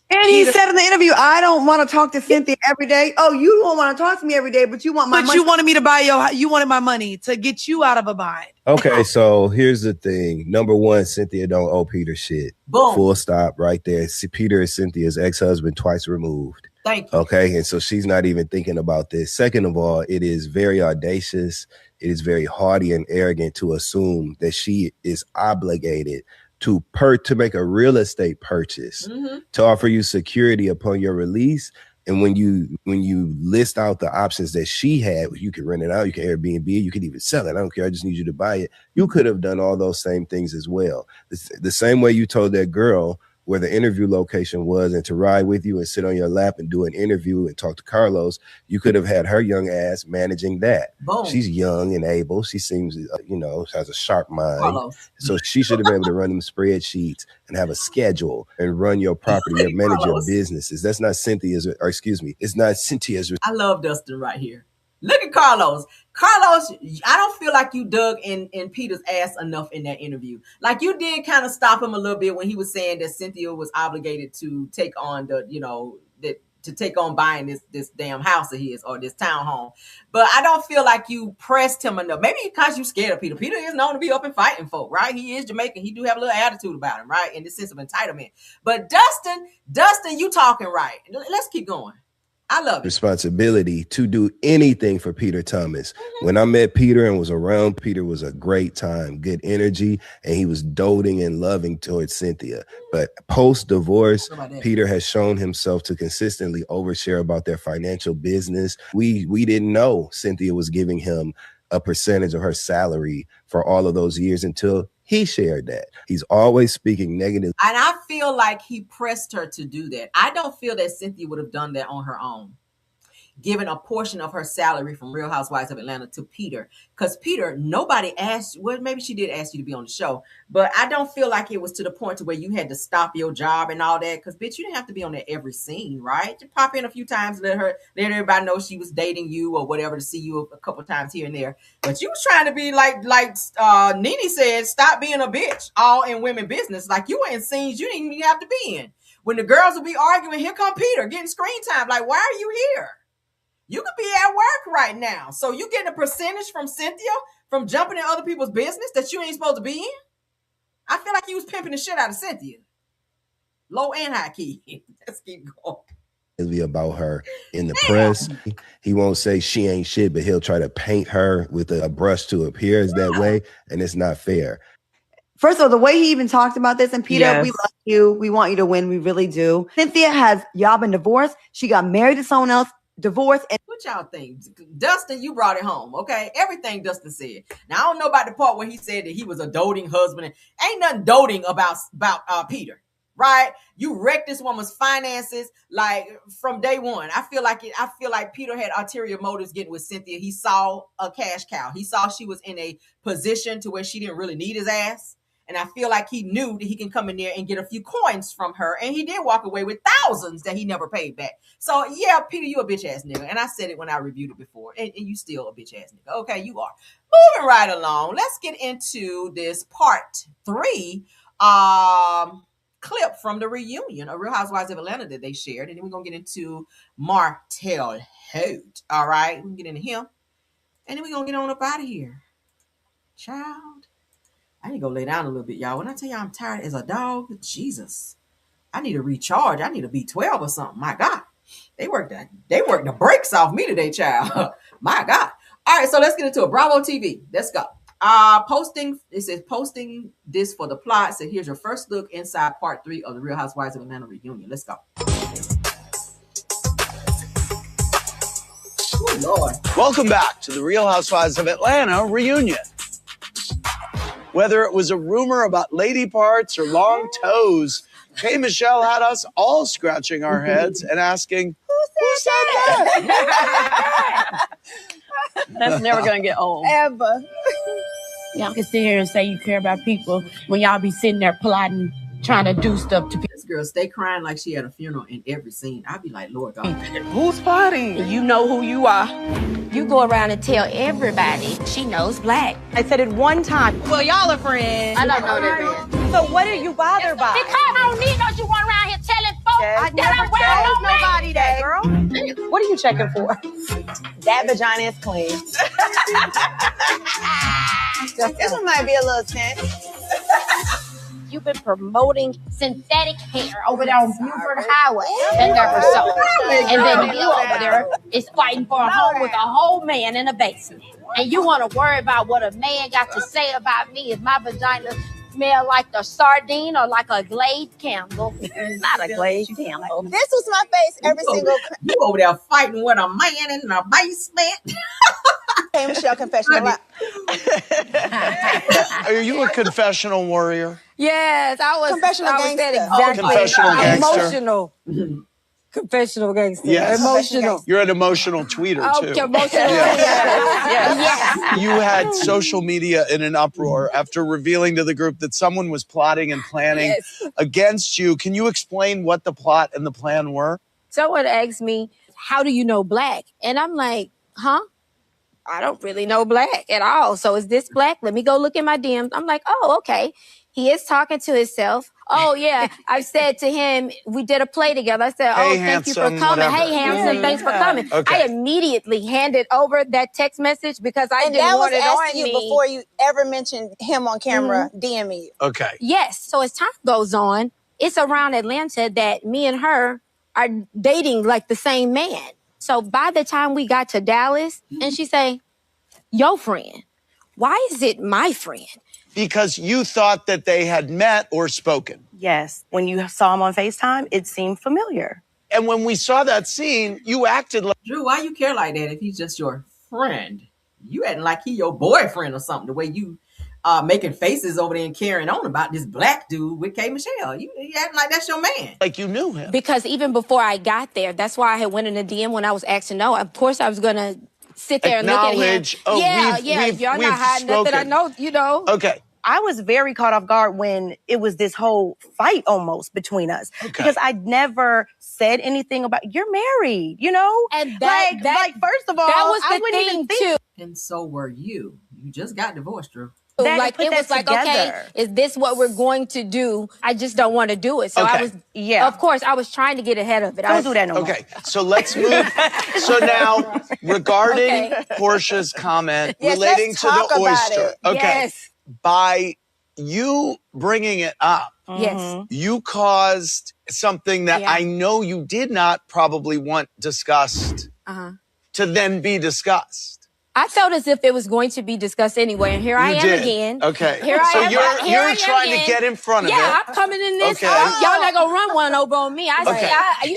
And he said in the interview, I don't want to talk to Cynthia every day. Oh, you don't want to talk to me every day, but you want my money. You wanted me to buy you wanted my money to get you out of a bind. Okay, so here's the thing. Number one, Cynthia don't owe Peter shit. Boom. Full stop right there. Peter is Cynthia's ex-husband, twice removed. Thank you. Okay, and so she's not even thinking about this. Second of all, it is very audacious. It is very haughty and arrogant to assume that she is obligated to make a real estate purchase, to offer you security upon your release. And when you list out the options that she had, you can rent it out, you can Airbnb it, you can even sell it. I don't care. I just need you to buy it. You could have done all those same things as well. The same way you told that girl where the interview location was and to ride with you and sit on your lap and do an interview and talk to Carlos, you could have had her young ass managing that. Boom. She's young and able. She seems, has a sharp mind. Carlos. So she should have been able to run them spreadsheets and have a schedule and run your property and manage your businesses. That's not it's not Cynthia's. I love Dustin right here. Look at Carlos. Carlos, I don't feel like you dug in Peter's ass enough in that interview. Like you did kind of stop him a little bit when he was saying that Cynthia was obligated to take on to take on buying this damn house of his or this townhome. But I don't feel like you pressed him enough. Maybe because you scared of Peter. Peter is known to be up and fighting folk, right? He is Jamaican. He do have a little attitude about him, right? In the sense of entitlement. But Dustin, you talking right. Let's keep going. I love it. Responsibility to do anything for Peter Thomas. When I met Peter and was around Peter, was a great time, good energy, and he was doting and loving towards Cynthia. But post-divorce, Peter has shown himself to consistently overshare about their financial business. We didn't know Cynthia was giving him a percentage of her salary for all of those years until he shared that. He's always speaking negative. And I feel like he pressed her to do that. I don't feel that Cynthia would have done that on her own, given a portion of her salary from Real Housewives of Atlanta to Peter. Because Peter, nobody asked, well, maybe she did ask you to be on the show, but I don't feel like it was to the point to where you had to stop your job and all that. Because, bitch, you didn't have to be on that every scene, right? You pop in a few times, let everybody know she was dating you or whatever, to see you a couple times here and there. But you was trying to be like Nene said, stop being a bitch, all in women business. Like you were in scenes you didn't even have to be in. When the girls would be arguing, here come Peter getting screen time. Like, why are you here? You could be at work right now. So you getting a percentage from Cynthia from jumping in other people's business that you ain't supposed to be in? I feel like you was pimping the shit out of Cynthia. Low and high key. Let's keep going. About her in the press. He won't say she ain't shit, but he'll try to paint her with a brush to appear as that way, and it's not fair. First of all, the way he even talked about this, and Peter, we love you. We want you to win. We really do. Cynthia y'all been divorced. She got married to someone else. Divorce. And what y'all think? Dustin, you brought it home, okay? Everything Dustin said. Now, I don't know about the part where he said that he was a doting husband. Ain't nothing doting about Peter, right? You wrecked this woman's finances like from day one. I feel like Peter had ulterior motives getting with Cynthia. He saw a cash cow. He saw she was in a position to where she didn't really need his ass. And I feel like he knew that he can come in there and get a few coins from her. And he did walk away with thousands that he never paid back. So, yeah, Peter, you a bitch ass nigga. And I said it when I reviewed it before. And you still a bitch ass nigga. Okay, you are. Moving right along. Let's get into this part 3. clip from the reunion of Real Housewives of Atlanta that they shared. And then we're going to get into Martell. All right. We can get into him. And then we're going to get on up out of here. Child. I need to go lay down a little bit, y'all. When I tell you I'm tired as a dog, Jesus. I need to recharge. I need to be 12 or something. My God. They worked the brakes off me today, child. My God. All right, so let's get into it. Bravo TV. Let's go. It says posting this for the plot. So here's your first look inside part 3 of the Real Housewives of Atlanta reunion. Let's go. Oh, Lord. Welcome back to the Real Housewives of Atlanta reunion. Whether it was a rumor about lady parts or long toes, K. Michelle had us all scratching our heads and asking, who said that? That's never going to get old. Ever. Y'all can sit here and say you care about people when y'all be sitting there plotting, trying to do stuff to people. This girl stay crying like she had a funeral in every scene. I'd be like, Lord God. Who's plotting? You know who you are. You go around and tell everybody she knows black. I said it one time. Well, y'all are friends. I don't know that then. So what are you bothered by? Because I don't need no you going around here telling folks I that I'm wearing no nobody that, girl. What are you checking for? That vagina is clean. This one might be a little tense. You've been promoting synthetic hair over there on Buford Highway. That never sold. And then you over there is fighting for a home with a whole man in a basement. And you want to worry about what a man got to say about me if my vagina smell like a sardine or like a glazed candle. Not a glazed candle. This was my face every single. You over there fighting with a man in the basement. Hey, Michelle, confessional. Are you a confessional warrior? Yes, I was. Confessional I was that gangster. exactly. Confessional gangster. Emotional. Confessional gangster. Yes. Emotional. You're an emotional tweeter, too. Okay, emotional. Yes. You had social media in an uproar after revealing to the group that someone was plotting and planning against you. Can you explain what the plot and the plan were? Someone asked me, how do you know black? And I'm like, huh? I don't really know black at all. So is this black? Let me go look in my DMs. I'm like, oh, okay. He is talking to himself. Oh, yeah. I said to him, we did a play together. I said, hey, oh, thank you for coming. Whatever. Hey, handsome, thanks for coming. Okay. I immediately handed over that text message because I didn't want it on me. Before you ever mentioned him on camera DMing you. Okay. Yes. So as time goes on, it's around Atlanta that me and her are dating like the same man. So by the time we got to Dallas, and she say, your friend, why is it my friend? Because you thought that they had met or spoken. Yes. When you saw him on FaceTime, it seemed familiar. And when we saw that scene, you acted like... Drew, why you care like that if he's just your friend? You acting like he your boyfriend or something, the way you making faces over there and carrying on about this black dude with K. Michelle. You acting like that's your man. Like you knew him. Because even before I got there, that's why I had went in the DM when I was asked to know. Of course, I was going to sit there and look at him. Oh, Y'all not hiding nothing. I know, you know. Okay. I was very caught off guard when it was this whole fight almost between us. Okay. Because I never said anything about, you're married, you know? And like, first of all, that was I the wouldn't thing even think. too. And so were you. You just got divorced, Drew. Like it was like, okay, is this what we're going to do? I just don't want to do it. So I was, of course, I was trying to get ahead of it. Don't do that no more. Okay, so let's move. So now, regarding Porsha's comment relating to the oyster. Okay, yes. By you bringing it up, yes, you caused something that I know you did not probably want discussed to then be discussed. I felt as if it was going to be discussed anyway, and here I am again. Okay. Here I am. You're trying to get in front of it. Yeah, I'm coming in this. Okay. Y'all not gonna run one over on me.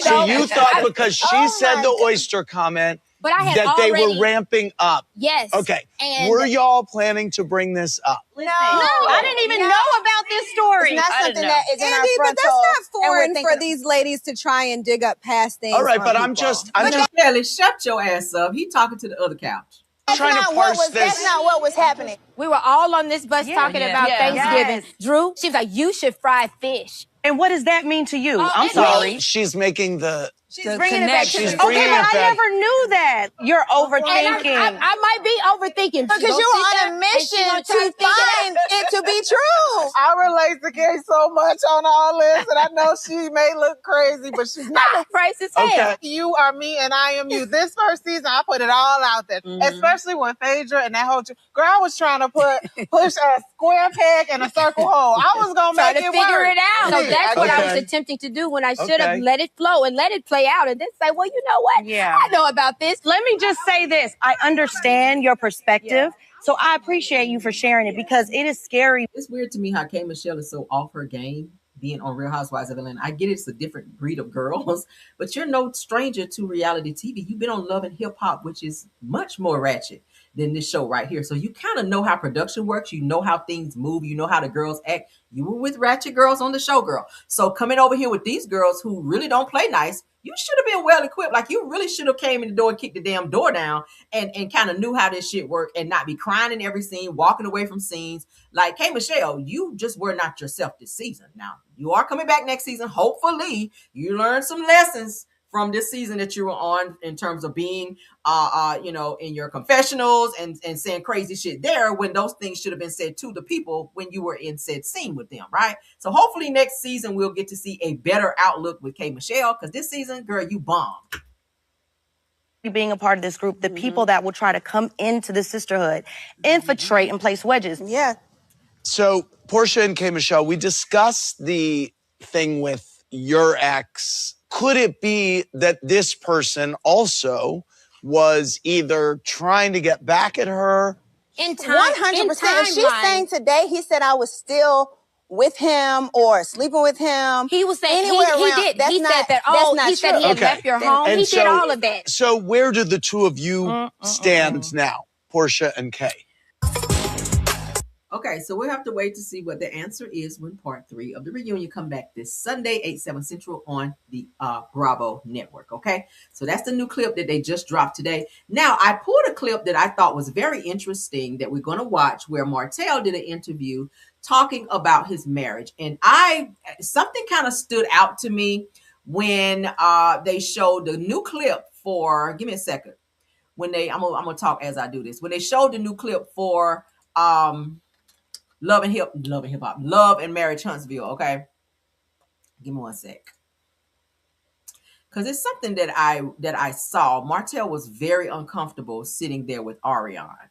So you thought because she said the oyster comment but I had that they were ramping up. Yes. Okay. And were y'all planning to bring this up? No, I didn't even know about this story. It's not something that is in our frontal. But that's not foreign for these ladies to try and dig up past things. All right, but I'm just Kelly, shut your ass up. He talking to the other couch. That's not what was happening. We were all on this bus talking about Thanksgiving. Yes. Drew, she was like, you should fry fish. And what does that mean to you? I'm Well, sorry. she's making the... She's bringing it back. She's Okay, bringing but it back. I never knew that. You're overthinking. I might be overthinking. Because you were on a mission to find it to be be true. I relate to Kay so much on all this, and I know she may look crazy, but she's not. I look crazy as hell. You are me, and I am you. This first season, I put it all out there, especially when Phaedra and that whole girl, I was trying to push a square peg in a circle hole. I was gonna make it figure work. it out. So that's what I was attempting to do when I should have let it flow and let it play out, and then say, well, you know what? Yeah. I know about this. Let me just say this. I understand your perspective. So I appreciate you for sharing it because it is scary. It's weird to me how K. Michelle is so off her game being on Real Housewives of Atlanta. I get it's a different breed of girls, but you're no stranger to reality TV. You've been on Love and Hip Hop, which is much more ratchet than this show right here. So you kind of know how production works. You know how things move. You know how the girls act. You were with ratchet girls on the show, girl. So coming over here with these girls who really don't play nice, you should have been well equipped. Like you really should have came in the door and kicked the damn door down and kind of knew how this shit worked and not be crying in every scene, walking away from scenes. Like, K. Michelle, you just were not yourself this season. Now, you are coming back next season. Hopefully, you learned some lessons from this season that you were on in terms of being, in your confessionals and saying crazy shit there when those things should have been said to the people when you were in said scene with them, right? So hopefully next season we'll get to see a better outlook with K. Michelle because this season, girl, you bombed. Being a part of this group, the people that will try to come into the sisterhood, infiltrate and place wedges. Yeah. So Porsha and K. Michelle, we discussed the thing with your ex. Could it be that this person also was either trying to get back at her? In time, 100%. She's saying today, he said I was still with him or sleeping with him. He was saying anywhere he around. did. That's He not, said that. that's not He said he had left your home. And He did all of that. So where do the two of you stand now, Porsha and Kay? Okay, so we'll have to wait to see what the answer is when part 3 of the reunion come back this Sunday, 8/7 Central on the Bravo network. Okay, so that's the new clip that they just dropped today. Now, I pulled a clip that I thought was very interesting that we're going to watch where Martell did an interview talking about his marriage. And something kind of stood out to me when they showed the new clip for, give me a second. I'm going to talk as I do this. When they showed the new clip for, Love and Marriage Huntsville. Okay, give me one sec, because it's something that I saw. Martell was very uncomfortable sitting there with Ariane,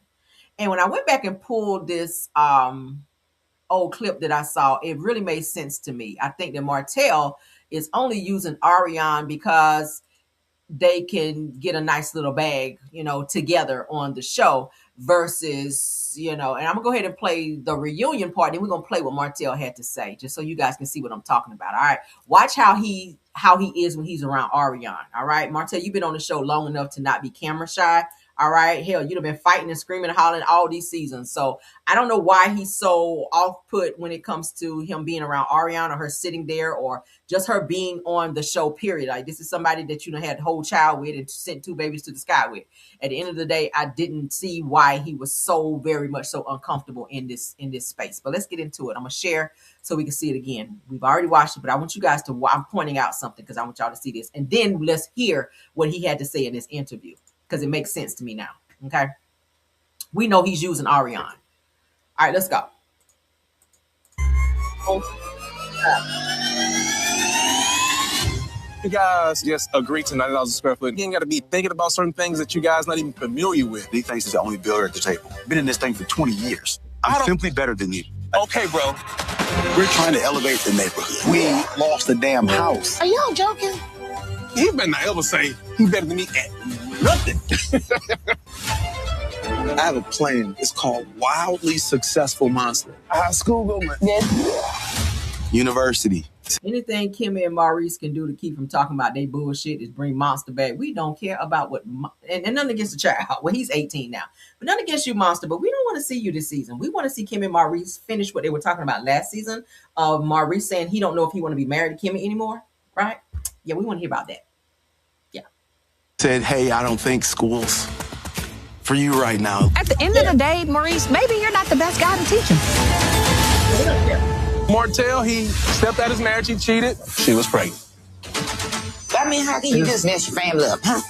and when I went back and pulled this old clip that I saw, it really made sense to me. I think that Martell is only using Ariane because they can get a nice little bag, together on the show versus, and I'm gonna go ahead and play the reunion part. And we're gonna play what Martell had to say, just so you guys can see what I'm talking about. All right. Watch how he is when he's around Ariane. All right. Martell, you've been on the show long enough to not be camera shy. All right. Hell, you've been fighting and screaming and hollering all these seasons. So I don't know why he's so off-put when it comes to him being around Ariane or her sitting there or just her being on the show, period. Like, this is somebody that you had a whole child with and sent 2 babies to the sky with. At the end of the day, I didn't see why he was so very much so uncomfortable in this space. But let's get into it. I'm going to share so we can see it again. We've already watched it, but I want you guys to, I'm pointing out something because I want y'all to see this. And then let's hear what he had to say in this interview, because it makes sense to me now. Okay. We know he's using Ariane. All right, let's go. You guys just agree to $90 a square foot. You ain't got to be thinking about certain things that you guys not even familiar with. He thinks he's the only builder at the table. Been in this thing for 20 years. I'm simply better than you. Okay, bro. We're trying to elevate the neighborhood. We lost the damn house. Are y'all joking? He better not ever say he better than me at nothing. I have a plan. It's called Wildly Successful Monster. High school government. University. Anything Kimmy and Maurice can do to keep from talking about they bullshit is bring Monster back. We don't care about what, and nothing against the child. Well, he's 18 now, but nothing against you, Monster. But we don't want to see you this season. We want to see Kimmy and Maurice finish what they were talking about last season. Maurice saying he don't know if he want to be married to Kimmy anymore, right? Yeah, we want to hear about that. Yeah. Said, hey, I don't think school's for you right now. At the end of the day, Maurice, maybe you're not the best guy to teach him. Martell, he stepped out his marriage, he cheated. She was pregnant. I mean, how can you just mess your family up, huh?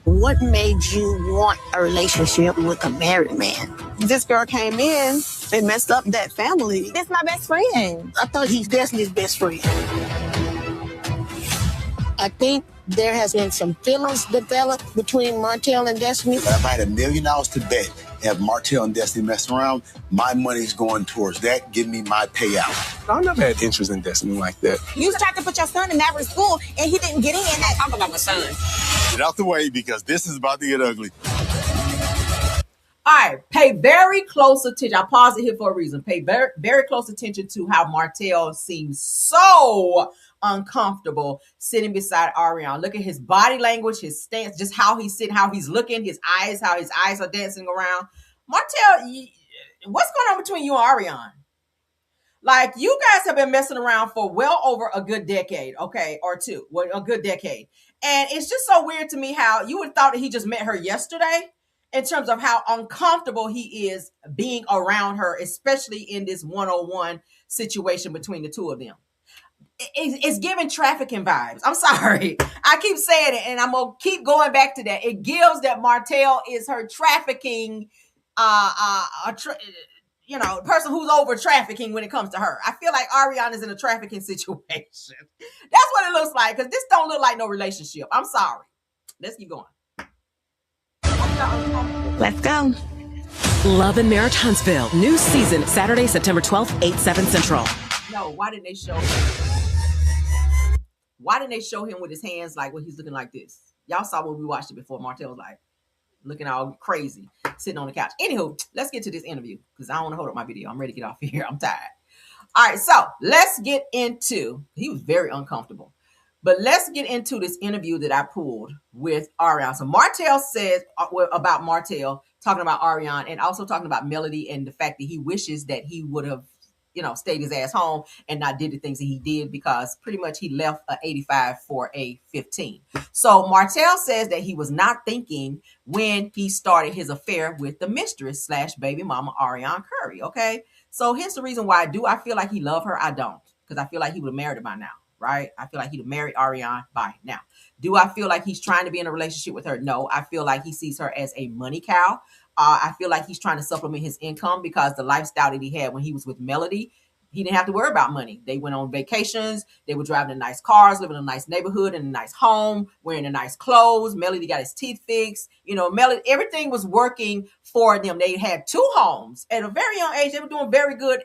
What made you want a relationship with a married man? This girl came in They messed up that family. That's my best friend. I thought he's Destiny's best friend. I think there has been some feelings developed between Martell and Destiny. If I had $1 million to bet, have Martell and Destiny messing around, my money's going towards that. Give me my payout. I never had interest in Destiny like that. You tried to put your son in Maverick school, and he didn't get in. Talk about my son. Get out the way, because this is about to get ugly. All right, pay very close attention. I paused it here for a reason. Pay very, very close attention to how Martell seems so uncomfortable sitting beside Ariana. Look at his body language, his stance, just how he's sitting, how he's looking, his eyes, how his eyes are dancing around. Martell, what's going on between you and Ariana? Like, you guys have been messing around for well over a good decade, okay, or two, a good decade. And it's just so weird to me how you would have thought that he just met her yesterday, in terms of how uncomfortable he is being around her, especially in this one-on-one situation between the two of them. It's giving trafficking vibes. I'm sorry. I keep saying it, and I'm going to keep going back to that. It gives that Martell is her trafficking, person who's over trafficking when it comes to her. I feel like Ariana's in a trafficking situation. That's what it looks like, because this don't look like no relationship. I'm sorry. Let's keep going. Let's go. Love and Marriage Huntsville. New season, Saturday, September 12th, 8/7 Central. No, why didn't they show him with his hands like when he's looking like this? Y'all saw when we watched it before. Martell was like looking all crazy, sitting on the couch. Anywho, let's get to this interview, because I don't want to hold up my video. I'm ready to get off here. I'm tired. All right, so let's get into, he was very uncomfortable. But let's get into this interview that I pulled with Ariana. So Martell says about Martell, talking about Ariana, and also talking about Melody and the fact that he wishes that he would have, stayed his ass home and not did the things that he did, because pretty much he left a 85 for a 15. So Martell says that he was not thinking when he started his affair with the mistress / baby mama Ariana Curry. Okay. So here's the reason why. Do I feel like he loved her? I don't, because I feel like he would have married her by now. Right? I feel like he'd have married Ariana by now. Do I feel like he's trying to be in a relationship with her? No, I feel like he sees her as a money cow. I feel like he's trying to supplement his income, because the lifestyle that he had when he was with Melody, he didn't have to worry about money. They went on vacations. They were driving in nice cars, living in a nice neighborhood, in a nice home, wearing the nice clothes. Melody got his teeth fixed. Melody, everything was working for them. They had 2 homes at a very young age. They were doing very good,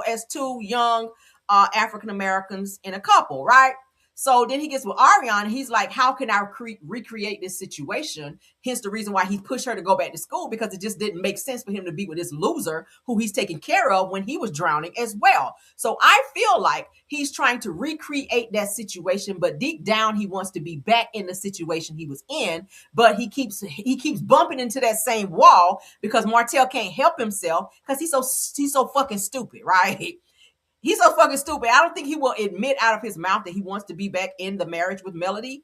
as 2 young African Americans in a couple, right? So then he gets with Ariana, and he's like, how can I recreate this situation? Hence the reason why he pushed her to go back to school, because it just didn't make sense for him to be with this loser who he's taking care of when he was drowning as well. So I feel like he's trying to recreate that situation, but deep down he wants to be back in the situation he was in, but he keeps bumping into that same wall, because Martell can't help himself, because he's so fucking stupid, right? He's so fucking stupid. I don't think he will admit out of his mouth that he wants to be back in the marriage with Melody,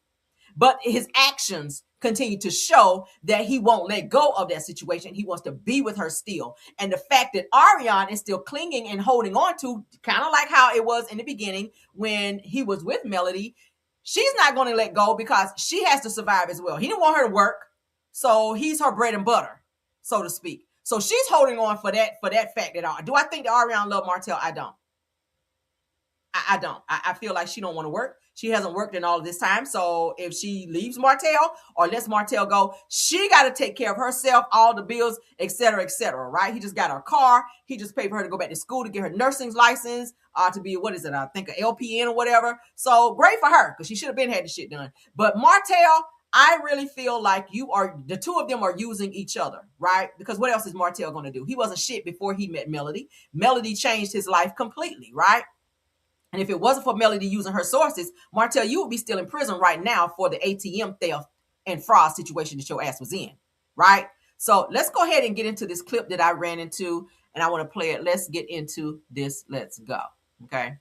but his actions continue to show that he won't let go of that situation. He wants to be with her still. And the fact that Ariana is still clinging and holding on to, kind of like how it was in the beginning when he was with Melody, she's not going to let go, because she has to survive as well. He didn't want her to work, so he's her bread and butter, so to speak. So she's holding on for that fact that all. Do I think that Ariana loved Martell? I don't. I don't. I feel like she don't want to work. She hasn't worked in all of this time. So if she leaves Martell or lets Martell go, she got to take care of herself, all the bills, et cetera, right? He just got her car. He just paid for her to go back to school to get her nursing license, to be, I think an LPN or whatever. So great for her, because she should have been had the shit done. But Martell, I really feel like the 2 of them are using each other, right? Because what else is Martell going to do? He wasn't shit before he met Melody. Melody changed his life completely, right? And if it wasn't for Melody using her sources, Martell, you would be still in prison right now for the ATM theft and fraud situation that your ass was in, right? So let's go ahead and get into this clip that I ran into, and I want to play it. Let's get into this. Let's go. Okay.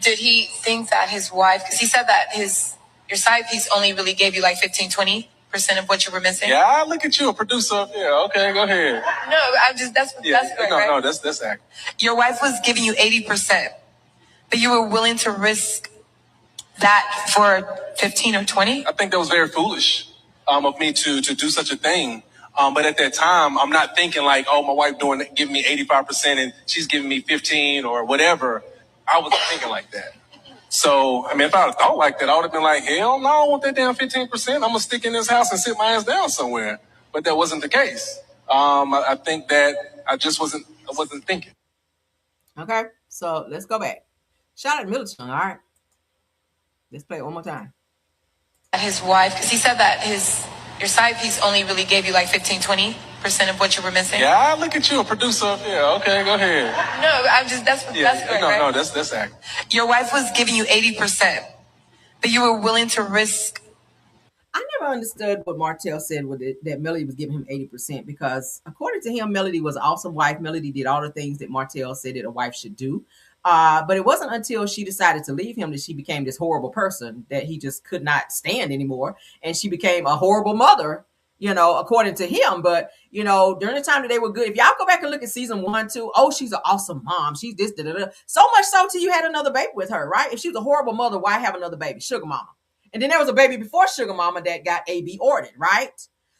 Did he think that his wife, because he said that your side piece only really gave you like 15-20% of what you were missing? Yeah, look at you, a producer. Yeah, okay, go ahead. No, that's correct, right? No, that's accurate. Your wife was giving you 80%. But you were willing to risk that for 15 or 20? I think that was very foolish of me to do such a thing. But at that time, I'm not thinking like, oh, my wife giving me 85% and she's giving me 15 or whatever. I wasn't thinking like that. So, I mean, if I had thought like that, I would have been like, hell no, I don't want that damn 15%. I'm going to stick in this house and sit my ass down somewhere. But that wasn't the case. I think that I wasn't thinking. Okay, so let's go back. Shout out Middleton, all right? Let's play it one more time. His wife, because he said that your side piece only really gave you like 15-20% of what you were missing. Yeah, look at you, a producer. Yeah, okay, go ahead. No, that's correct, no, right? no, that's accurate. Your wife was giving you 80%, but you were willing to risk. I never understood what Martell said with it, that Melody was giving him 80%, because according to him, Melody was an awesome wife. Melody did all the things that Martell said that a wife should do. But it wasn't until she decided to leave him that she became this horrible person that he just could not stand anymore. And she became a horrible mother, according to him. But, during the time that they were good, if y'all go back and look at season 1, 2, oh, she's an awesome mom. She's this, da-da-da. So much so till you had another baby with her, right? If she was a horrible mother, why have another baby? Sugar mama. And then there was a baby before Sugar Mama that got AB ordered, right?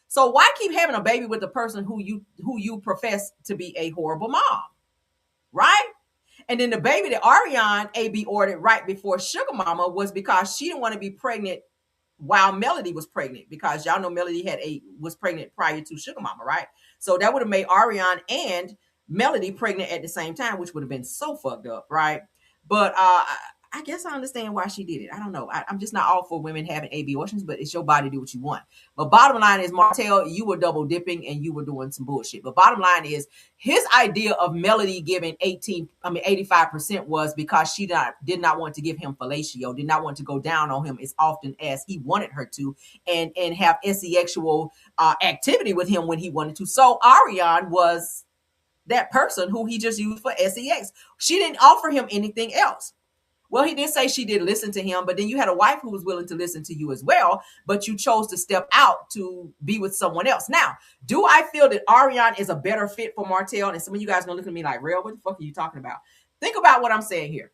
So why keep having a baby with the person who you profess to be a horrible mom, right? And then the baby that Ariane AB ordered right before Sugar Mama was because she didn't want to be pregnant while Melody was pregnant, because y'all know Melody was pregnant prior to Sugar Mama, right? So that would have made Ariane and Melody pregnant at the same time, which would have been so fucked up, right? But I guess I understand why she did it. I don't know. I'm just not all for women having AB abortions, but it's your body, do what you want. But bottom line is, Martell, you were double dipping and you were doing some bullshit. But bottom line is, his idea of Melody giving 85% was because she did not want to give him fellatio, did not want to go down on him as often as he wanted her to, and have sexual activity with him when he wanted to. So Ariane was that person who he just used for sex. She didn't offer him anything else. Well, he did say she did listen to him, but then you had a wife who was willing to listen to you as well, but you chose to step out to be with someone else. Now, do I feel that Ariane is a better fit for Martell? And some of you guys are going to look at me like, real, what the fuck are you talking about? Think about what I'm saying here.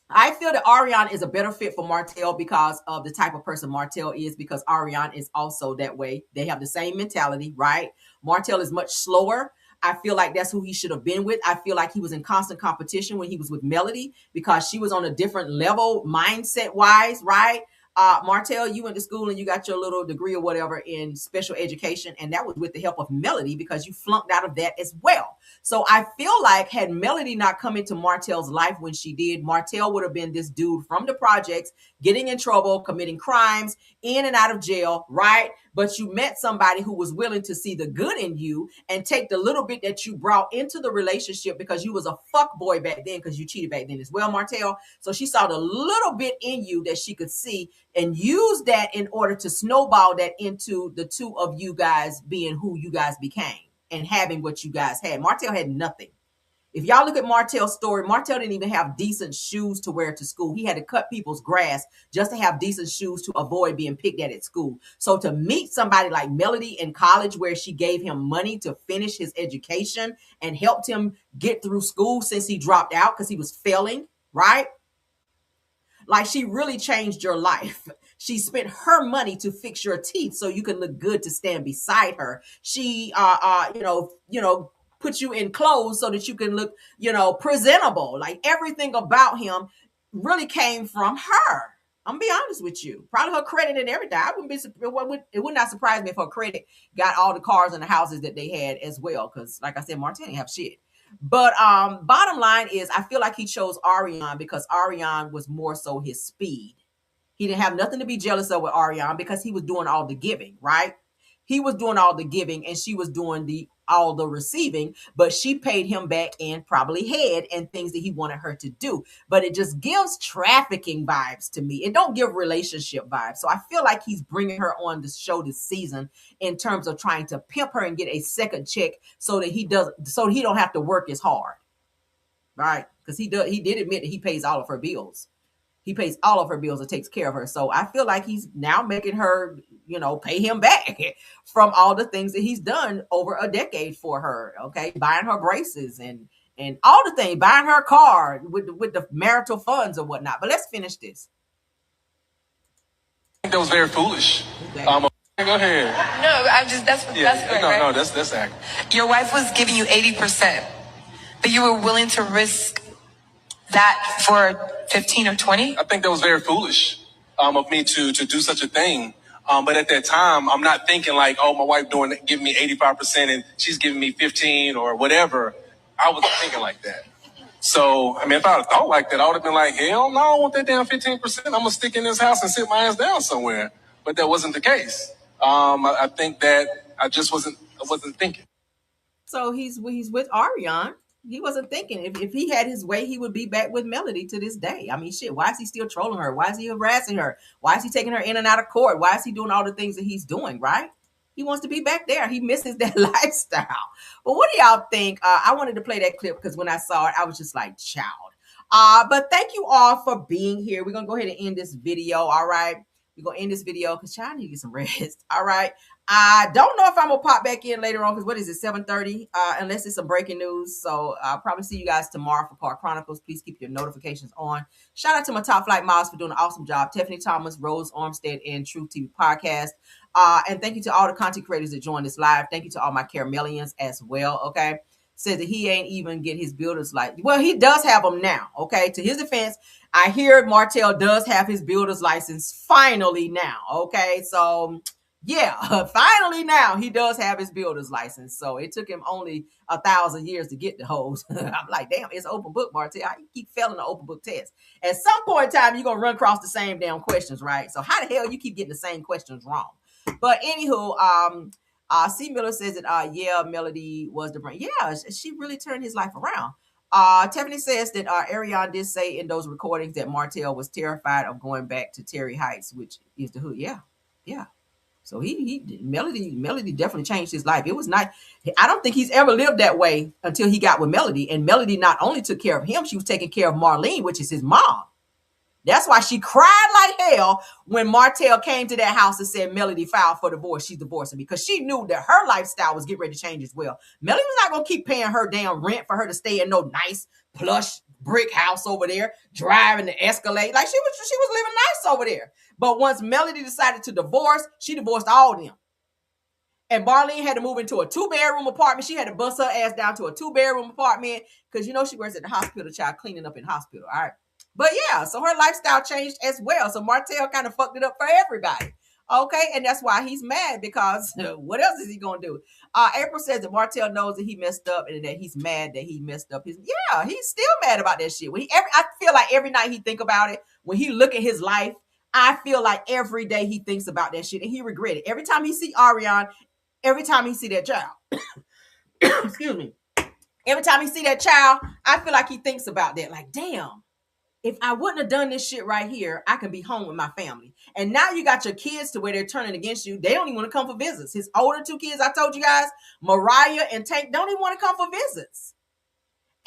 I feel that Ariane is a better fit for Martell because of the type of person Martell is, because Ariane is also that way. They have the same mentality, right? Martell is much slower. I feel like that's who he should have been with. I feel like he was in constant competition when he was with Melody because she was on a different level mindset wise, right? Martell, you went to school and you got your little degree or whatever in special education, and that was with the help of Melody because you flunked out of that as well. So I feel like had Melody not come into Martell's life when she did, Martell would have been this dude from the projects, getting in trouble, committing crimes, in and out of jail, right? But you met somebody who was willing to see the good in you and take the little bit that you brought into the relationship, because you was a fuck boy back then, because you cheated back then as well, Martell. So she saw the little bit in you that she could see and use that in order to snowball that into the two of you guys being who you guys became and having what you guys had. Martell had nothing. If y'all look at Martell's story, Martell didn't even have decent shoes to wear to school. He had to cut people's grass just to have decent shoes to avoid being picked at school. So to meet somebody like Melody in college, where she gave him money to finish his education and helped him get through school since he dropped out because he was failing, right? Like, she really changed your life. She spent her money to fix your teeth so you can look good to stand beside her. She, put you in clothes so that you can look, presentable. Like, everything about him really came from her. I'm gonna be honest with you. Probably her credit and everything. It would not surprise me if her credit got all the cars and the houses that they had as well. Because, like I said, Martell didn't have shit. But bottom line is, I feel like he chose Ariane because Ariane was more so his speed. He didn't have nothing to be jealous of with Ariane because he was doing all the giving, right? He was doing all the giving and she was doing all the receiving, but she paid him back in probably head and things that he wanted her to do. But it just gives trafficking vibes to me. It don't give relationship vibes. So I feel like he's bringing her on the show this season in terms of trying to pimp her and get a second check so that he don't have to work as hard, right? Because he did admit that he pays all of her bills. He pays all of her bills and takes care of her. So I feel like he's now making her, pay him back from all the things that he's done over a decade for her. Okay. Buying her braces and all the things, buying her car with the marital funds or whatnot. But let's finish this. I think that was very foolish. Go ahead. No, that's great, right? No, that's accurate. Your wife was giving you 80%, but you were willing to risk that for 15 or 20? I think that was very foolish of me to do such a thing. But at that time, I'm not thinking like, oh, my wife giving me 85% and she's giving me 15 or whatever. I wasn't thinking like that. So, I mean, if I had thought like that, I would have been like, hell no, I don't want that damn 15%. I'm going to stick in this house and sit my ass down somewhere. But that wasn't the case. I think that I wasn't thinking. So he's with Ariane. He wasn't thinking. If he had his way, he would be back with Melody to this day. I mean, shit, why is he still trolling her? Why is he harassing her? Why is he taking her in and out of court? Why is he doing all the things that he's doing, right? He wants to be back there. He misses that lifestyle. But what do y'all think? I wanted to play that clip because when I saw it, I was just like, child. But thank you all for being here. We're going to go ahead and end this video, all right? We're going to end this video because child, I need to get some rest, all right? I don't know if I'm going to pop back in later on because what is it, 7:30? Unless it's some breaking news. So I'll probably see you guys tomorrow for Car Chronicles. Please keep your notifications on. Shout out to my Top Flight Miles for doing an awesome job. Tiffany Thomas, Rose Armstead, and Truth TV Podcast. And thank you to all the content creators that joined this live. Thank you to all my Karmelians as well, okay? Says that he ain't even get his builder's license. Well, he does have them now, okay? To his defense, I hear Martell does have his builder's license finally now, okay? So, yeah, finally now he does have his builder's license. So it took him only 1,000 years to get the hose. I'm like, damn, it's open book, Martell. How you keep failing the open book test? At some point in time, you're going to run across the same damn questions, right? So how the hell you keep getting the same questions wrong? But anywho, C. Miller says that, yeah, Melody was the brain. Yeah, she really turned his life around. Tiffany says that Ariane did say in those recordings that Martell was terrified of going back to Terry Heights, which is the hood. Yeah, yeah. So Melody definitely changed his life. It was not, I don't think he's ever lived that way until he got with Melody. And Melody not only took care of him, she was taking care of Marlene, which is his mom. That's why she cried like hell when Martell came to that house and said Melody filed for divorce. She's divorcing because she knew that her lifestyle was getting ready to change as well. Melody was not going to keep paying her damn rent for her to stay in no nice plush brick house over there, driving the Escalade. Like she was living nice over there. But once Melody decided to divorce, she divorced all of them. And Marlene had to move into a 2-bedroom apartment. She had to bust her ass down to a 2-bedroom apartment because, you know, she works at the hospital, child, cleaning up in hospital. All right. But yeah, so her lifestyle changed as well. So Martell kind of fucked it up for everybody. Okay. And that's why he's mad because what else is he going to do? April says that Martell knows that he messed up and that he's mad that he messed up his. Yeah, he's still mad about that shit. I feel like every night he think about it, when he look at his life, I feel like every day he thinks about that shit and he regret it. Every time he see Ariane, every time he see that child, excuse me, every time he see that child, I feel like he thinks about that. Like, damn. If I wouldn't have done this shit right here, I can be home with my family. And now you got your kids to where they're turning against you. They don't even want to come for visits. His older 2 kids, I told you guys, Mariah and Tank, don't even want to come for visits.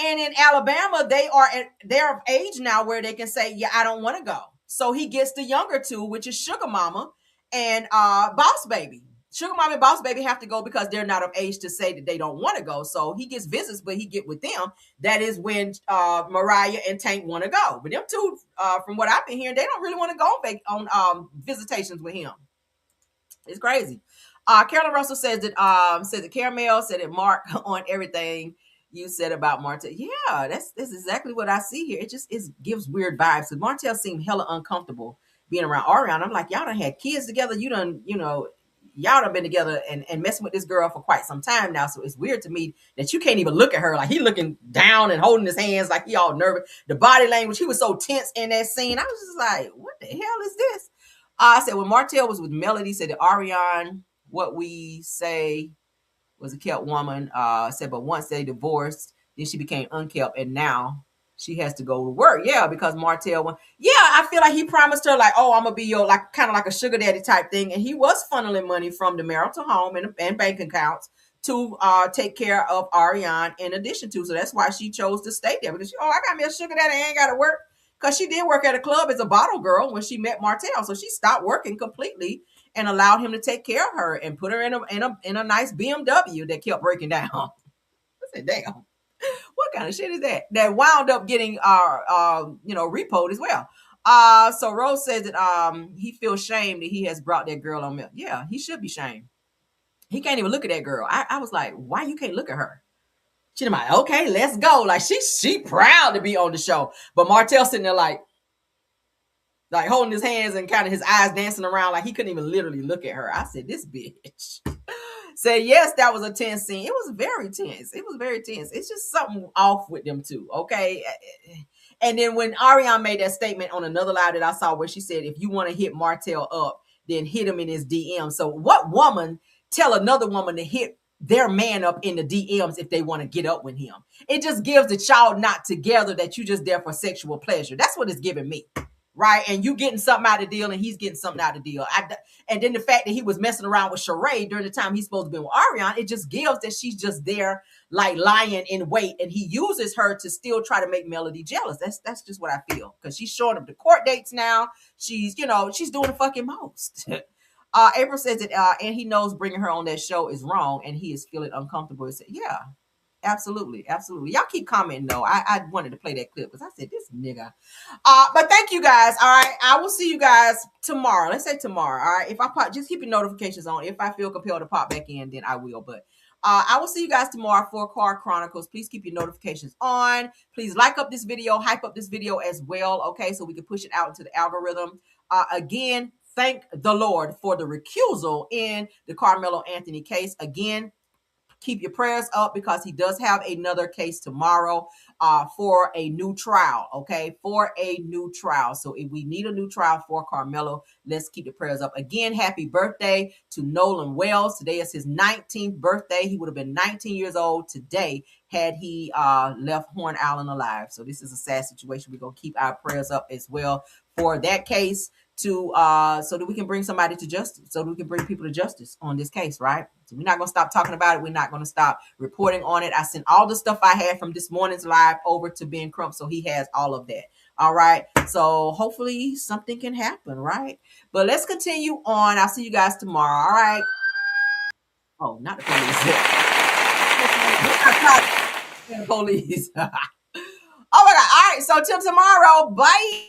And in Alabama, they're of age now where they can say, yeah, I don't want to go. So he gets the younger 2, which is Sugar Mama and Boss Baby. Sugar Mama and Boss Baby have to go because they're not of age to say that they don't want to go. So he gets visits, but he get with them. That is when Mariah and Tank want to go. But them 2, from what I've been hearing, they don't really want to go on visitations with him. It's crazy. Carolyn Russell says that Karmelo said that Mark on everything you said about Martell. Yeah, that's exactly what I see here. It gives weird vibes. So Martell seemed hella uncomfortable being around Ariane. I'm like, y'all done had kids together. Y'all done been together and messing with this girl for quite some time now. So it's weird to me that you can't even look at her. Like he looking down and holding his hands like he all nervous. The body language, he was so tense in that scene. I was just like, what the hell is this? I said, when Martell was with Melody, said that Ariane, what we say was a kept woman, said, but once they divorced, then she became unkept. And now she has to go to work. Yeah, because Martell went. Yeah, I feel like he promised her, like, oh, I'm gonna be your kind of like a sugar daddy type thing, and he was funneling money from the marital home and bank accounts to take care of Ariane in addition to. So that's why she chose to stay there because I got me a sugar daddy, I ain't got to work because she did work at a club as a bottle girl when she met Martell. So she stopped working completely and allowed him to take care of her and put her in a nice BMW that kept breaking down. I said, damn. What kind of shit is that? That wound up getting repoed as well. So Rose says that he feels shame that he has brought that girl on milk. Yeah, he should be shamed. He can't even look at that girl. I was like, why you can't look at her? She's like, okay, let's go. Like she proud to be on the show. But Martell sitting there like holding his hands and kind of his eyes dancing around like he couldn't even literally look at her. I said, this bitch. Said, yes, that was a tense scene. It was very tense. It was very tense. It's just something off with them two, okay? And then when Ariane made that statement on another live that I saw where she said, if you want to hit Martell up, then hit him in his DM. So what woman tell another woman to hit their man up in the DMs if they want to get up with him? It just gives the child not together that you just there for sexual pleasure. That's what it's giving me. Right, and you getting something out of the deal, and he's getting something out of the deal. And then the fact that he was messing around with Sheree during the time he's supposed to be with Ariane, it just gives that she's just there, like lying in wait, and he uses her to still try to make Melody jealous. That's just what I feel, because she's showing up the court dates now. She's she's doing the fucking most. April says that, and he knows bringing her on that show is wrong, and he is feeling uncomfortable. He said, yeah. Absolutely, absolutely. Y'all keep commenting though. I wanted to play that clip because I said this nigga. But thank you guys. All right, I will see you guys tomorrow. Let's say tomorrow. All right, if I pop, just keep your notifications on. If I feel compelled to pop back in, then I will. But I will see you guys tomorrow for Car Chronicles. Please keep your notifications on. Please like up this video, hype up this video as well. Okay, so we can push it out into the algorithm. Again, thank the Lord for the recusal in the Karmelo Anthony case. Again, keep your prayers up because he does have another case tomorrow for a new trial, okay? For a new trial. So if we need a new trial for Karmelo, let's keep the prayers up. Again, happy birthday to Nolan Wells. Today is his 19th birthday. He would have been 19 years old today had he left Horn Island alive. So this is a sad situation. We're going to keep our prayers up as well for that case to so that we can bring somebody to justice, so that we can bring people to justice on this case, right? So we're not going to stop talking about it. We're not going to stop reporting on it. I sent all the stuff I had from this morning's live over to Ben Crump, so he has all of that. All right. So hopefully something can happen, right? But let's continue on. I'll see you guys tomorrow. All right. Oh, not the police. Police. Oh my God. All right. So till tomorrow. Bye.